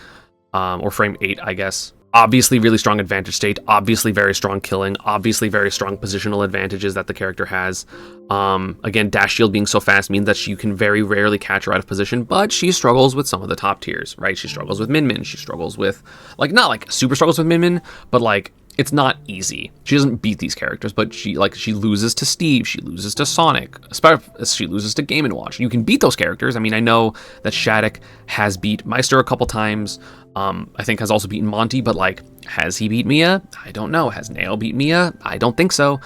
or frame 8, I guess. Obviously really strong advantage state, obviously very strong killing, obviously very strong positional advantages that the character has. Again, dash shield being so fast means that you can very rarely catch her out of position, but she struggles with some of the top tiers, right? She struggles with Min Min, she struggles with, like, not like super struggles with Min Min, but like, it's not easy. She doesn't beat these characters, but she loses to Steve, she loses to Sonic, she loses to Game & Watch. You can beat those characters. I mean, I know that Shattuck has beat Meister a couple times, I think has also beaten Monty, but like, has he beat Mia? I don't know. Has Neo beat Mia? I don't think so.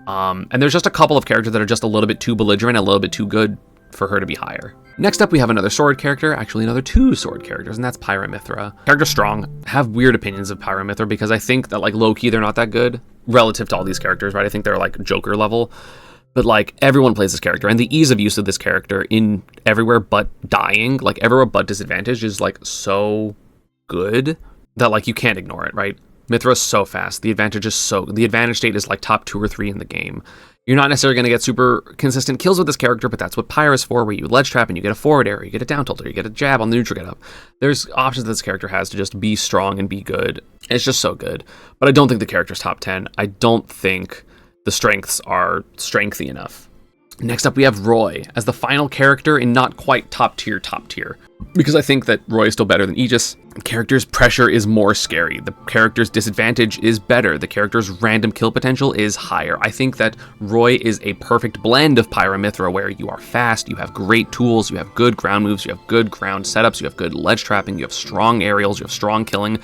And there's just a couple of characters that are just a little bit too belligerent, a little bit too good for her to be higher. Next up, we have another sword character, actually another 2 sword characters, and that's Pyra/Mythra. Character strong. Have weird opinions of Pyra/Mythra because I think that like low-key they're not that good relative to all these characters, right? I think they're like Joker level. But like, everyone plays this character, and the ease of use of this character in everywhere but dying, like everywhere but disadvantage, is like so good that like you can't ignore it, right? Mythra is so fast. The advantage state is like top 2 or 3 in the game. You're not necessarily going to get super consistent kills with this character, but that's what Pyra is for, where you ledge trap and you get a forward air, you get a down tilt, or you get a jab on the neutral get up. There's options that this character has to just be strong and be good. It's just so good. But I don't think the character's top 10. I don't think the strengths are strengthy enough. Next up, we have Roy as the final character in not quite top tier, because I think that Roy is still better than Aegis. The character's pressure is more scary. The character's disadvantage is better. The character's random kill potential is higher. I think that Roy is a perfect blend of Pyra/Mythra, where you are fast, you have great tools, you have good ground moves, you have good ground setups, you have good ledge trapping, you have strong aerials, you have strong killing,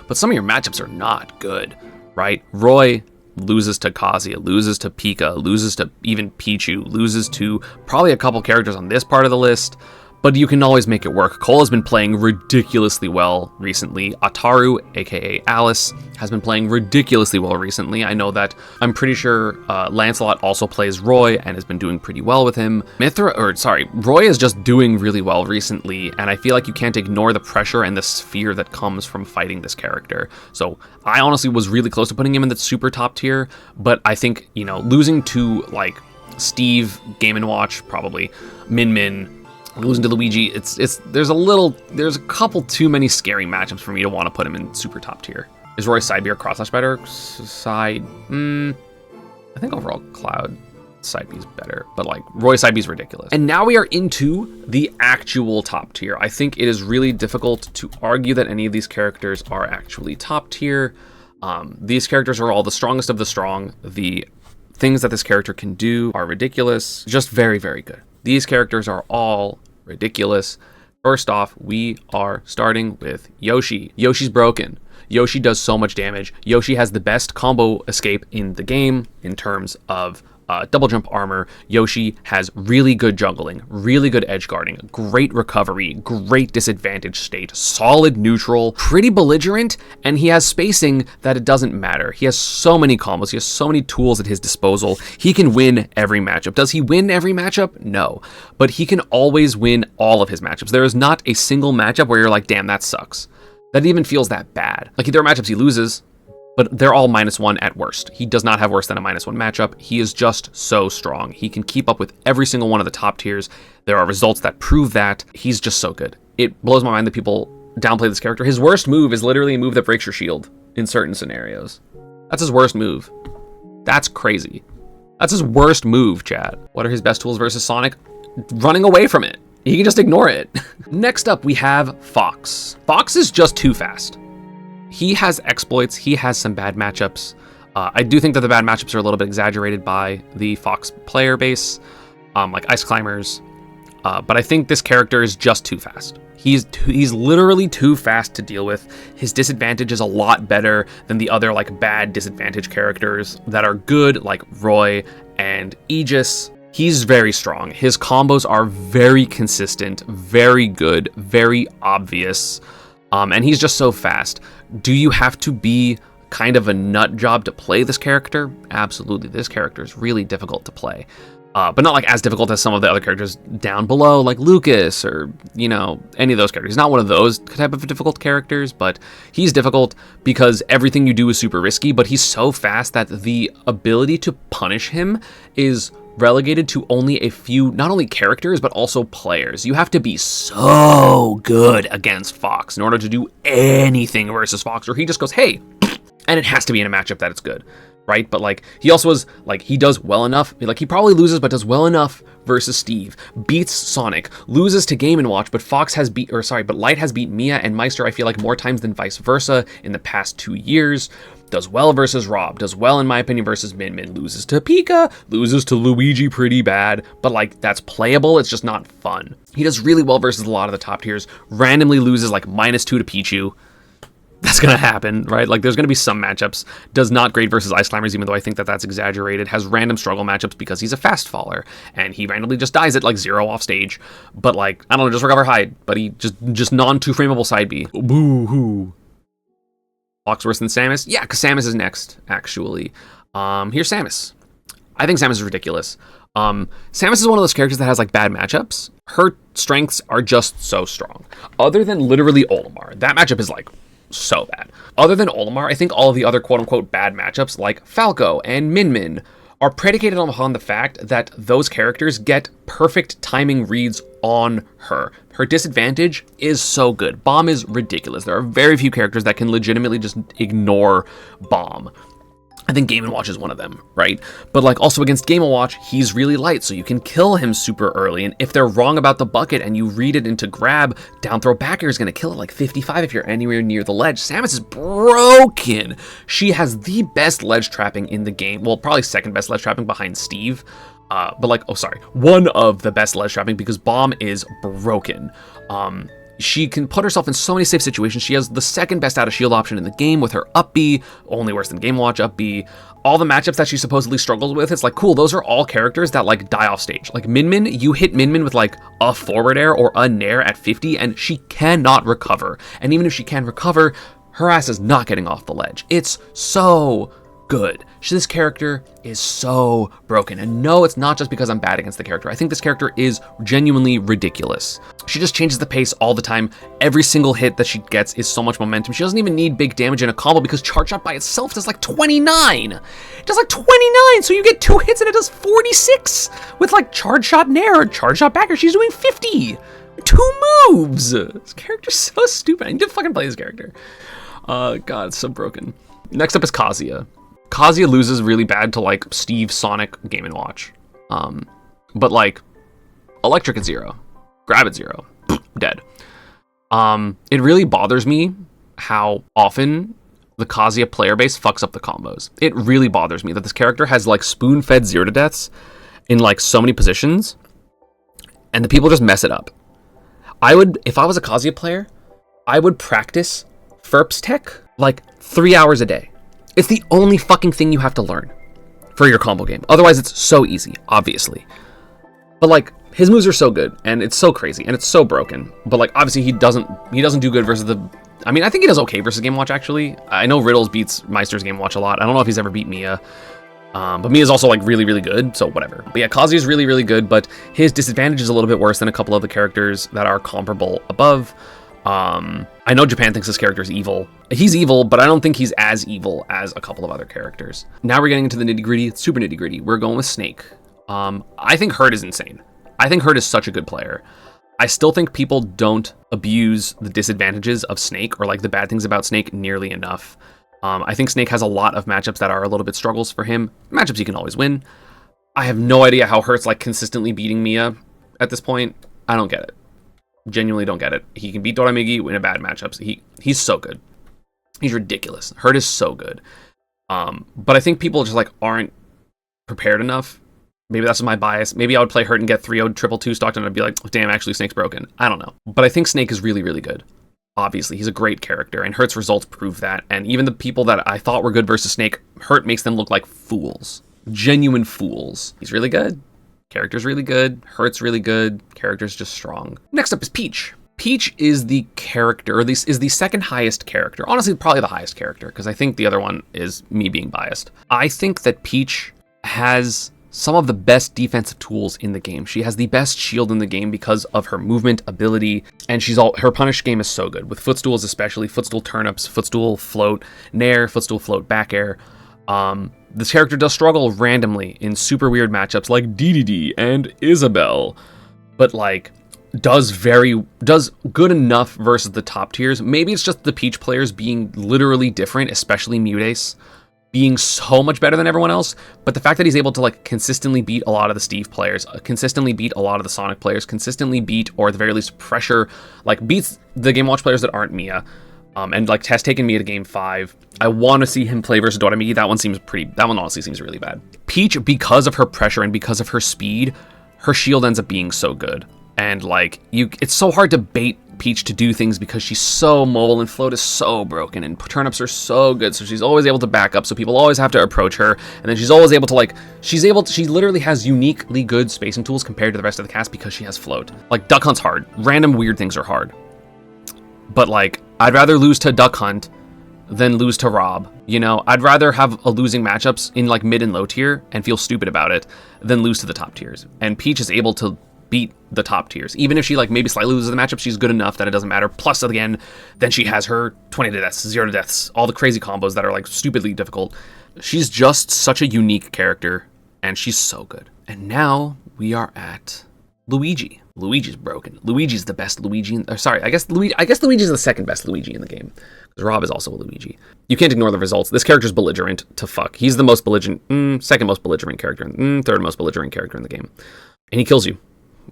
but some of your matchups are not good, right? Roy loses to Kazuya, loses to Pika, loses to even Pichu, loses to probably a couple characters on this part of the list, but you can always make it work. Cole has been playing ridiculously well recently. Ataru, aka Alice, has been playing ridiculously well recently. I know that, I'm pretty sure Lancelot also plays Roy and has been doing pretty well with him. Roy is just doing really well recently, and I feel like you can't ignore the pressure and the sphere that comes from fighting this character. So I honestly was really close to putting him in the super top tier, but I think, losing to like Steve, Game & Watch, probably, Min Min, losing to Luigi, there's a couple too many scary matchups for me to want to put him in super top tier. Is Roy side B or cross slash better? I think overall Cloud side B is better, but like Roy side B is ridiculous. And now we are into the actual top tier. I think it is really difficult to argue that any of these characters are actually top tier. These characters are all the strongest of the strong. The things that this character can do are ridiculous, just very, very good. These characters are all ridiculous. First off, we are starting with Yoshi. Yoshi's broken. Yoshi does so much damage. Yoshi has the best combo escape in the game in terms of double jump armor. Yoshi has really good juggling, really good edge guarding, great recovery, great disadvantage state, solid neutral, pretty belligerent, and he has spacing that it doesn't matter. He has so many combos, he has so many tools at his disposal. He can win every matchup. Does he win every matchup? No, but he can always win all of his matchups. There is not a single matchup where you're like, damn, that sucks. That even feels that bad. Like, there are matchups he loses, but they're all -1 at worst. He does not have worse than a -1 matchup. He is just so strong. He can keep up with every single one of the top tiers. There are results that prove that. He's just so good. It blows my mind that people downplay this character. His worst move is literally a move that breaks your shield in certain scenarios. That's his worst move. That's crazy. That's his worst move, chat. What are his best tools versus Sonic? Running away from it. He can just ignore it. Next up, we have Fox. Fox is just too fast. He has exploits. He has some bad matchups. I do think that the bad matchups are a little bit exaggerated by the Fox player base, like Ice Climbers. But I think this character is just too fast. He's literally too fast to deal with. His disadvantage is a lot better than the other like bad disadvantage characters that are good, like Roy and Aegis. He's very strong. His combos are very consistent, very good, very obvious, and he's just so fast. Do you have to be kind of a nut job to play this character? Absolutely. This character is really difficult to play. But not like as difficult as some of the other characters down below, like Lucas or, you know, any of those characters. He's not one of those type of difficult characters, but he's difficult because everything you do is super risky, but he's so fast that the ability to punish him is relegated to only a few, not only characters, but also players. You have to be so good against Fox in order to do anything versus Fox, or he just goes, hey, and it has to be in a matchup that it's good. Right? But like he also was like he does well enough. Like he probably loses, but does well enough versus Steve. Beats Sonic, loses to Game & Watch, but but Light has beat Mia and Meister, I feel like, more times than vice versa in the past 2 years. Does well versus Rob, does well in my opinion versus Min Min, loses to Pika, loses to Luigi pretty bad, but like that's playable, it's just not fun. He does really well versus a lot of the top tiers, randomly loses like -2 to Pichu. That's going to happen, right? Like, there's going to be some matchups. Does not great versus Ice Climbers, even though I think that that's exaggerated. Has random struggle matchups because he's a fast faller, and he randomly just dies at, like, 0 off stage. But, like, I don't know, just recover hide. But he just non-2-frameable side B. Boo-hoo. Fox worse than Samus? Yeah, because Samus is next, actually. Here's Samus. I think Samus is ridiculous. Samus is one of those characters that has, like, bad matchups. Her strengths are just so strong. Other than literally Olimar. That matchup is, like, so bad. Other than Olimar, I think all of the other quote-unquote bad matchups like Falco and Min Min are predicated upon the fact that those characters get perfect timing reads on her. Her disadvantage is so good. Bomb is ridiculous. There are very few characters that can legitimately just ignore Bomb. I think Game & Watch is one of them, right? But like also against Game & Watch, he's really light, so you can kill him super early. And if they're wrong about the bucket and you read it into grab, down throw back air is going to kill it like 55 if you're anywhere near the ledge. Samus is broken. She has the best ledge trapping in the game. Well, probably second best ledge trapping behind Steve. But like, one of the best ledge trapping because Bomb is broken. She can put herself in so many safe situations. She has the second best out of shield option in the game with her up B, only worse than Game & Watch up B. All the matchups that she supposedly struggles with, it's like, cool, those are all characters that like die off stage. Like Min Min, you hit Min Min with like a forward air or a nair at 50 and she cannot recover. And even if she can recover, her ass is not getting off the ledge. It's so good. This character is so broken. And no, it's not just because I'm bad against the character. I think this character is genuinely ridiculous. She just changes the pace all the time. Every single hit that she gets is so much momentum. She doesn't even need big damage in a combo because Charge Shot by itself does like 29. It does like 29, so you get 2 hits and it does 46. With like Charge Shot Nair or Charge Shot Backer, she's doing 50. 2 moves. This character's so stupid. I need to fucking play this character. God, it's so broken. Next up is Kazuya. Kazuya loses really bad to like Steve, Sonic, Game & Watch. But like Electric at 0, Grab at 0, dead. It really bothers me how often the Kazuya player base fucks up the combos. It really bothers me that this character has like spoon-fed 0 to deaths in like so many positions and the people just mess it up. If I was a Kazuya player, I would practice Ferps Tech like 3 hours a day. It's the only fucking thing you have to learn for your combo game. Otherwise, it's so easy, obviously. But like, his moves are so good, and it's so crazy, and it's so broken. But like, obviously, he doesn't do good versus the. I mean, I think he does okay versus Game & Watch actually. I know Riddles beats Meister's Game & Watch a lot. I don't know if he's ever beat Mia. But Mia's also like really, really good, so whatever. But yeah, Kazuya's really, really good, but his disadvantage is a little bit worse than a couple of the characters that are comparable above. I know Japan thinks this character is evil. He's evil, but I don't think he's as evil as a couple of other characters. Now we're getting into the nitty-gritty, super nitty-gritty. We're going with Snake. I think Hurt is insane. I think Hurt is such a good player. I still think people don't abuse the disadvantages of Snake or like the bad things about Snake nearly enough. I think Snake has a lot of matchups that are a little bit struggles for him. Matchups he can always win. I have no idea how Hurt's like consistently beating Mia at this point. I don't get it. Genuinely don't get it. He can beat Doramigi in a bad matchups. He's so good. He's ridiculous. Hurt is so good. But I think people just like aren't prepared enough. Maybe that's my bias. Maybe I would play Hurt and get 3-0 triple 2 stocked and I'd be like, damn, actually Snake's broken. I don't know. But I think Snake is really, really good. Obviously, he's a great character, and Hurt's results prove that. And even the people that I thought were good versus Snake, Hurt makes them look like fools. Genuine fools. He's really good. Character's really good. Hurt's really good. Character's just strong. Next up is Peach. Peach is the character, or this is the second highest character. Honestly, probably the highest character, because I think the other one is me being biased. I think that Peach has some of the best defensive tools in the game. She has the best shield in the game because of her movement ability, and her punish game is so good, with footstools especially, footstool turnips, footstool float nair, footstool float back air. This character does struggle randomly in super weird matchups like DDD and Isabelle, but like does good enough versus the top tiers. Maybe it's just the Peach players being literally different, especially Mutace being so much better than everyone else, but the fact that he's able to like consistently beat a lot of the Steve players, consistently beat a lot of the Sonic players, consistently beat, or at the very least pressure, like beats the Game & Watch players that aren't Mia, and like has taken Mia to game 5. I want to see him play versus Doramigi. That one honestly seems really bad. Peach, because of her pressure and because of her speed, her shield ends up being so good. And like it's so hard to bait Peach to do things because she's so mobile, and float is so broken, and turnips are so good, so she's always able to back up, so people always have to approach her, and then she's always able to she literally has uniquely good spacing tools compared to the rest of the cast because she has float. Like Duck Hunt's hard. Random weird things are hard. But like I'd rather lose to Duck Hunt than lose to Rob. You know, I'd rather have a losing matchups in like mid and low tier and feel stupid about it than lose to the top tiers. And Peach is able to beat the top tiers. Even if she like maybe slightly loses the matchup, she's good enough that it doesn't matter. Plus again, then she has her 20 to deaths, 0 to deaths, all the crazy combos that are like stupidly difficult. She's just such a unique character, and she's so good. And now we are at Luigi. Luigi's broken. Luigi's the best Luigi. I guess Luigi's the second best Luigi in the game. Because Rob is also a Luigi. You can't ignore the results. This character's belligerent to fuck. He's the most belligerent, second most belligerent character, third most belligerent character in the game. And he kills you.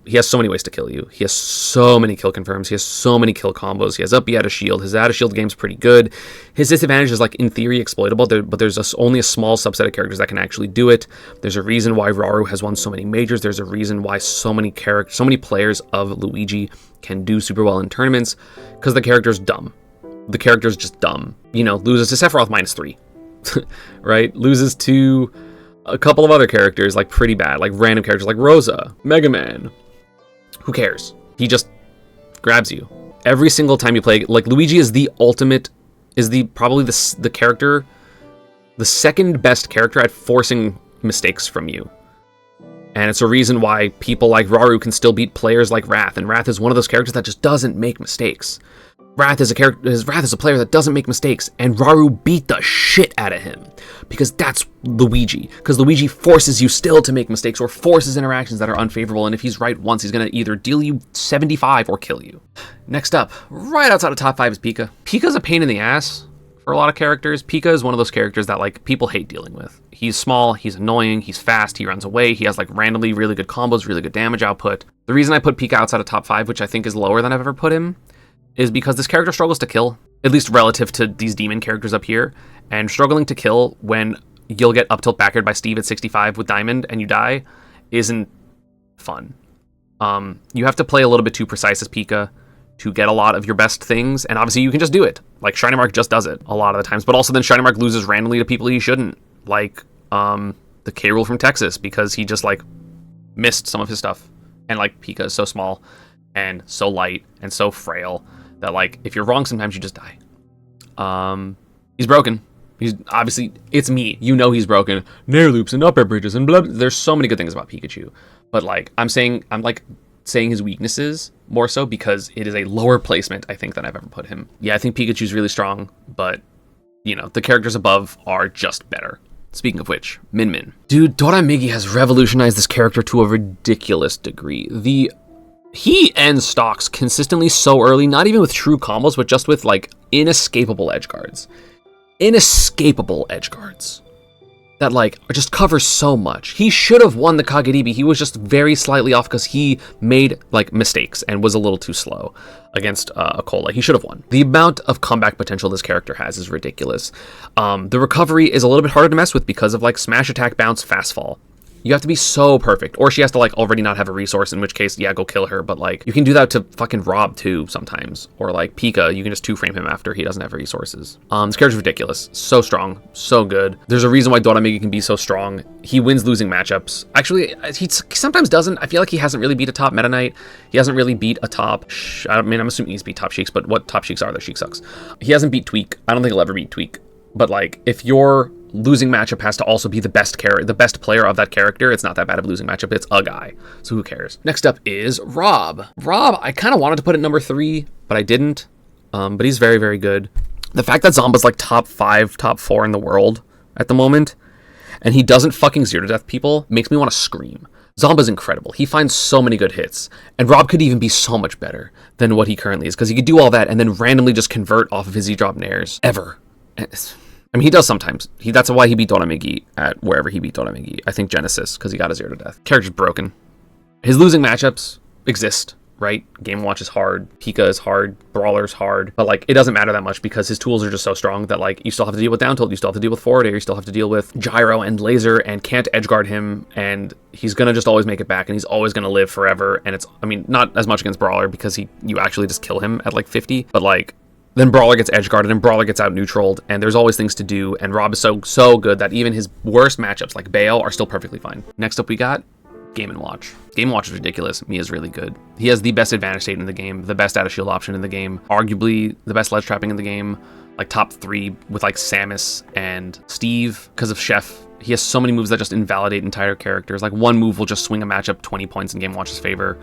He has so many ways to kill you. He has so many kill confirms. He has so many kill combos. He has up B out of shield. His out of shield game's pretty good. His disadvantage is like in theory exploitable, but there's only a small subset of characters that can actually do it. There's a reason why Rauru has won so many majors. There's a reason why so many players of Luigi can do super well in tournaments, because the character's dumb. The character's just dumb. You know, loses to Sephiroth -3, right? Loses to a couple of other characters like pretty bad, like random characters like Rosa, Mega Man. Who cares? He just grabs you every single time you play. Like Luigi is the ultimate, probably the character, the second best character at forcing mistakes from you. And it's a reason why people like Rauru can still beat players like Wrath, and Wrath is one of those characters that just doesn't make mistakes. Wrath is a player that doesn't make mistakes, and Rauru beat the shit out of him. Because that's Luigi. Because Luigi forces you still to make mistakes, or forces interactions that are unfavorable, and if he's right once, he's going to either deal you 75 or kill you. Next up, right outside of top 5 is Pika. Pika's a pain in the ass for a lot of characters. Pika is one of those characters that like people hate dealing with. He's small, he's annoying, he's fast, he runs away, he has like randomly really good combos, really good damage output. The reason I put Pika outside of top 5, which I think is lower than I've ever put him, is because this character struggles to kill, at least relative to these demon characters up here, and struggling to kill when you'll get up tilt back aired by Steve at 65 with Diamond and you die isn't fun. You have to play a little bit too precise as Pika to get a lot of your best things, and obviously you can just do it. Like Shiny Mark just does it a lot of the times, but also then Shiny Mark loses randomly to people he shouldn't, like the K. Rool from Texas, because he just like missed some of his stuff. And like Pika is so small and so light and so frail that like if you're wrong sometimes you just die. He's broken. He's obviously, it's me, you know he's broken. Nair loops and up air bridges and blah, blah. There's so many good things about Pikachu, but like I'm saying his weaknesses more so because it is a lower placement I think than I've ever put him. Yeah, I think Pikachu's really strong, but you know the characters above are just better. Speaking of which, Min Min. Dude, Doramigi has revolutionized this character to a ridiculous degree. He ends stocks consistently so early, not even with true combos, but just with like inescapable edge guards. Inescapable edge guards. that like just covers so much. He should have won the Kagedibi. He was just very slightly off because he made like mistakes and was a little too slow against Akola. He should have won. The amount of comeback potential this character has is ridiculous. The recovery is a little bit harder to mess with because of like smash attack, bounce, fast fall. You have to be so perfect, or she has to like already not have a resource, in which case, yeah, go kill her. But like, you can do that to fucking Rob too sometimes, or like Pika, you can just 2-frame him after he doesn't have resources. This character's ridiculous, so strong, so good. There's a reason why Doramegi can be so strong. He wins losing matchups. Actually, he sometimes doesn't. I feel like he hasn't really beat a top Meta Knight. He hasn't really beat a top. I mean, I'm assuming he's beat top Sheiks, but what top Sheiks are there? Sheik sucks. He hasn't beat Tweak. I don't think he'll ever beat Tweak. But like, if your losing matchup has to also be the best player of that character, it's not that bad of a losing matchup. It's a guy, so who cares? Next up is Rob. Rob, I kind of wanted to put at number 3, but I didn't. But he's very, very good. The fact that Zomba's like top 5, top 4 in the world at the moment, and he doesn't fucking 0-to-death people, makes me want to scream. Zomba's incredible. He finds so many good hits, and Rob could even be so much better than what he currently is, because he could do all that and then randomly just convert off of his Z-drop nairs. Ever. I mean, he does sometimes. That's why he beat Doramegi at wherever he beat Doramegi. I think Genesis, because he got a 0-to-death. Character's broken. His losing matchups exist, right? Game Watch is hard. Pika is hard. Brawler's hard. But, like, it doesn't matter that much because his tools are just so strong that, like, you still have to deal with down tilt. You still have to deal with forward air. You still have to deal with gyro and laser and can't edgeguard him. And he's going to just always make it back. And he's always going to live forever. And it's, I mean, not as much against Brawler because you actually just kill him at, like, 50. But, like, then Brawler gets edge guarded and Brawler gets out neutraled, and there's always things to do, and Rob is so good that even his worst matchups like Bayo are still perfectly fine. Next up we got Game & Watch. Game & Watch is ridiculous. Mia's really good. He has the best advantage state in the game, the best out of shield option in the game, arguably the best ledge trapping in the game, like top 3 with like Samus and Steve because of Chef. He has so many moves that just invalidate entire characters. Like one move will just swing a matchup 20 points in Game & Watch's favor.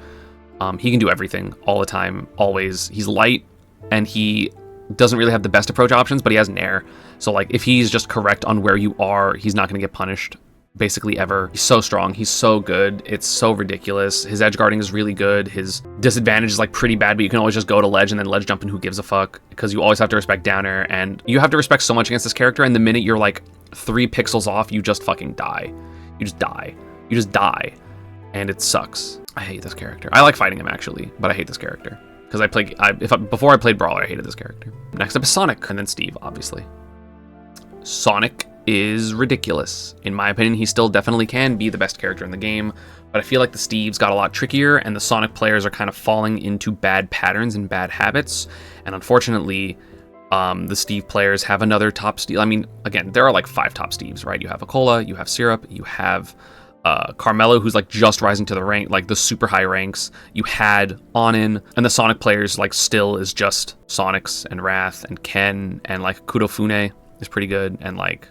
He can do everything all the time, always. He's light, and he doesn't really have the best approach options, but he has Nair. So like if he's just correct on where you are, he's not going to get punished basically ever. He's so strong. He's so good. It's so ridiculous. His edge guarding is really good. His disadvantage is like pretty bad, but you can always just go to ledge and then ledge jump and who gives a fuck, because you always have to respect down air, and you have to respect so much against this character, and the minute you're like 3 pixels off, you just fucking die. You just die. You just die. And it sucks. I hate this character. I like fighting him actually, but I hate this character. Because before I played Brawler, I hated this character. Next up is Sonic, and then Steve, obviously. Sonic is ridiculous. In my opinion, he still definitely can be the best character in the game, but I feel like the Steves got a lot trickier, and the Sonic players are kind of falling into bad patterns and bad habits, and unfortunately, the Steve players have another top Steve. I mean, again, there are like 5 top Steves, right? You have Akola, you have Syrup, you have Carmelo, who's like just rising to the rank, like the super high ranks. You had Onin, and the Sonic players like still is just Sonics and Wrath and Ken, and like Kudofune is pretty good, and like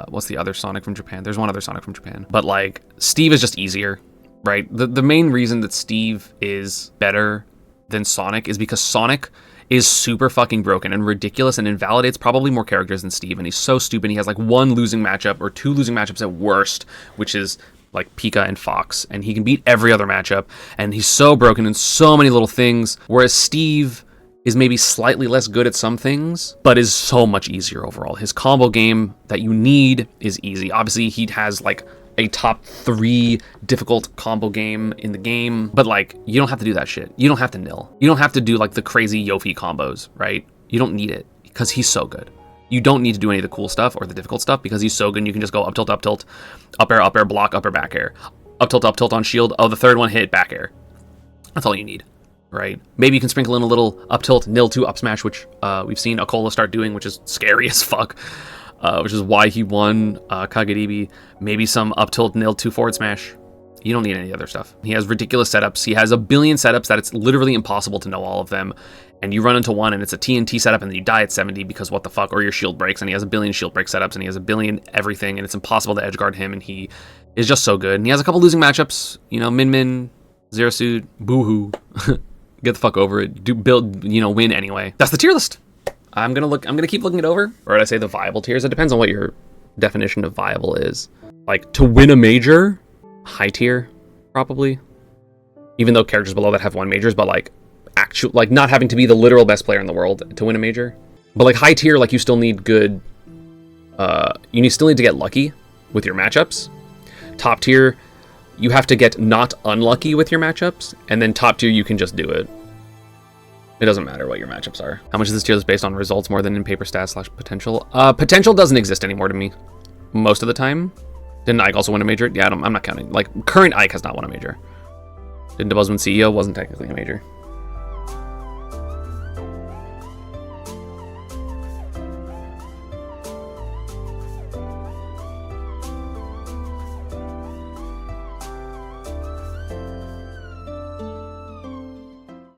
what's the other Sonic from Japan? There's one other Sonic from Japan, but like Steve is just easier, right? The main reason that Steve is better than Sonic is because Sonic is super fucking broken and ridiculous and invalidates probably more characters than Steve, and he's so stupid. He has like 1 losing matchup or 2 losing matchups at worst, which is like Pika and Fox, and he can beat every other matchup, and he's so broken in so many little things, whereas Steve is maybe slightly less good at some things, but is so much easier overall. His combo game that you need is easy. Obviously, he has like a top 3 difficult combo game in the game, but like, you don't have to do that shit. You don't have to nil. You don't have to do like the crazy Yofi combos, right? You don't need it, because he's so good. You don't need to do any of the cool stuff or the difficult stuff because he's so good, and you can just go up tilt, up air, block, up air, back air. Up tilt on shield. Oh, the third one hit, back air. That's all you need, right? Maybe you can sprinkle in a little up tilt, nil to up smash, which we've seen Akola start doing, which is scary as fuck, which is why he won Kagedibi. Maybe some up tilt, nil to forward smash. You don't need any other stuff. He has ridiculous setups. He has a billion setups that it's literally impossible to know all of them. And you run into one and it's a TNT setup and then you die at 70 because what the fuck, or your shield breaks, and he has a billion shield break setups and he has a billion everything, and it's impossible to edge guard him, and he is just so good. And he has a couple losing matchups, you know, Min, Zero Suit, Boohoo. Get the fuck over it. Win anyway. That's the tier list. I'm gonna keep looking it over. Or did I say the viable tiers? It depends on what your definition of viable is. Like, to win a major, high tier, probably. Even though characters below that have won majors, but like not having to be the literal best player in the world to win a major. But like high tier, like you still need good, you still need to get lucky, with your matchups. Top tier, you have to get not unlucky with your matchups, and then top tier, you can just do it. It doesn't matter what your matchups are. How much is this tier list based on results more than in paper stats / potential? Potential doesn't exist anymore to me. Most of the time. Didn't Ike also win a major? Yeah, I'm not counting. Like, current Ike has not won a major. Didn't DeBuzz win CEO? Wasn't technically a major.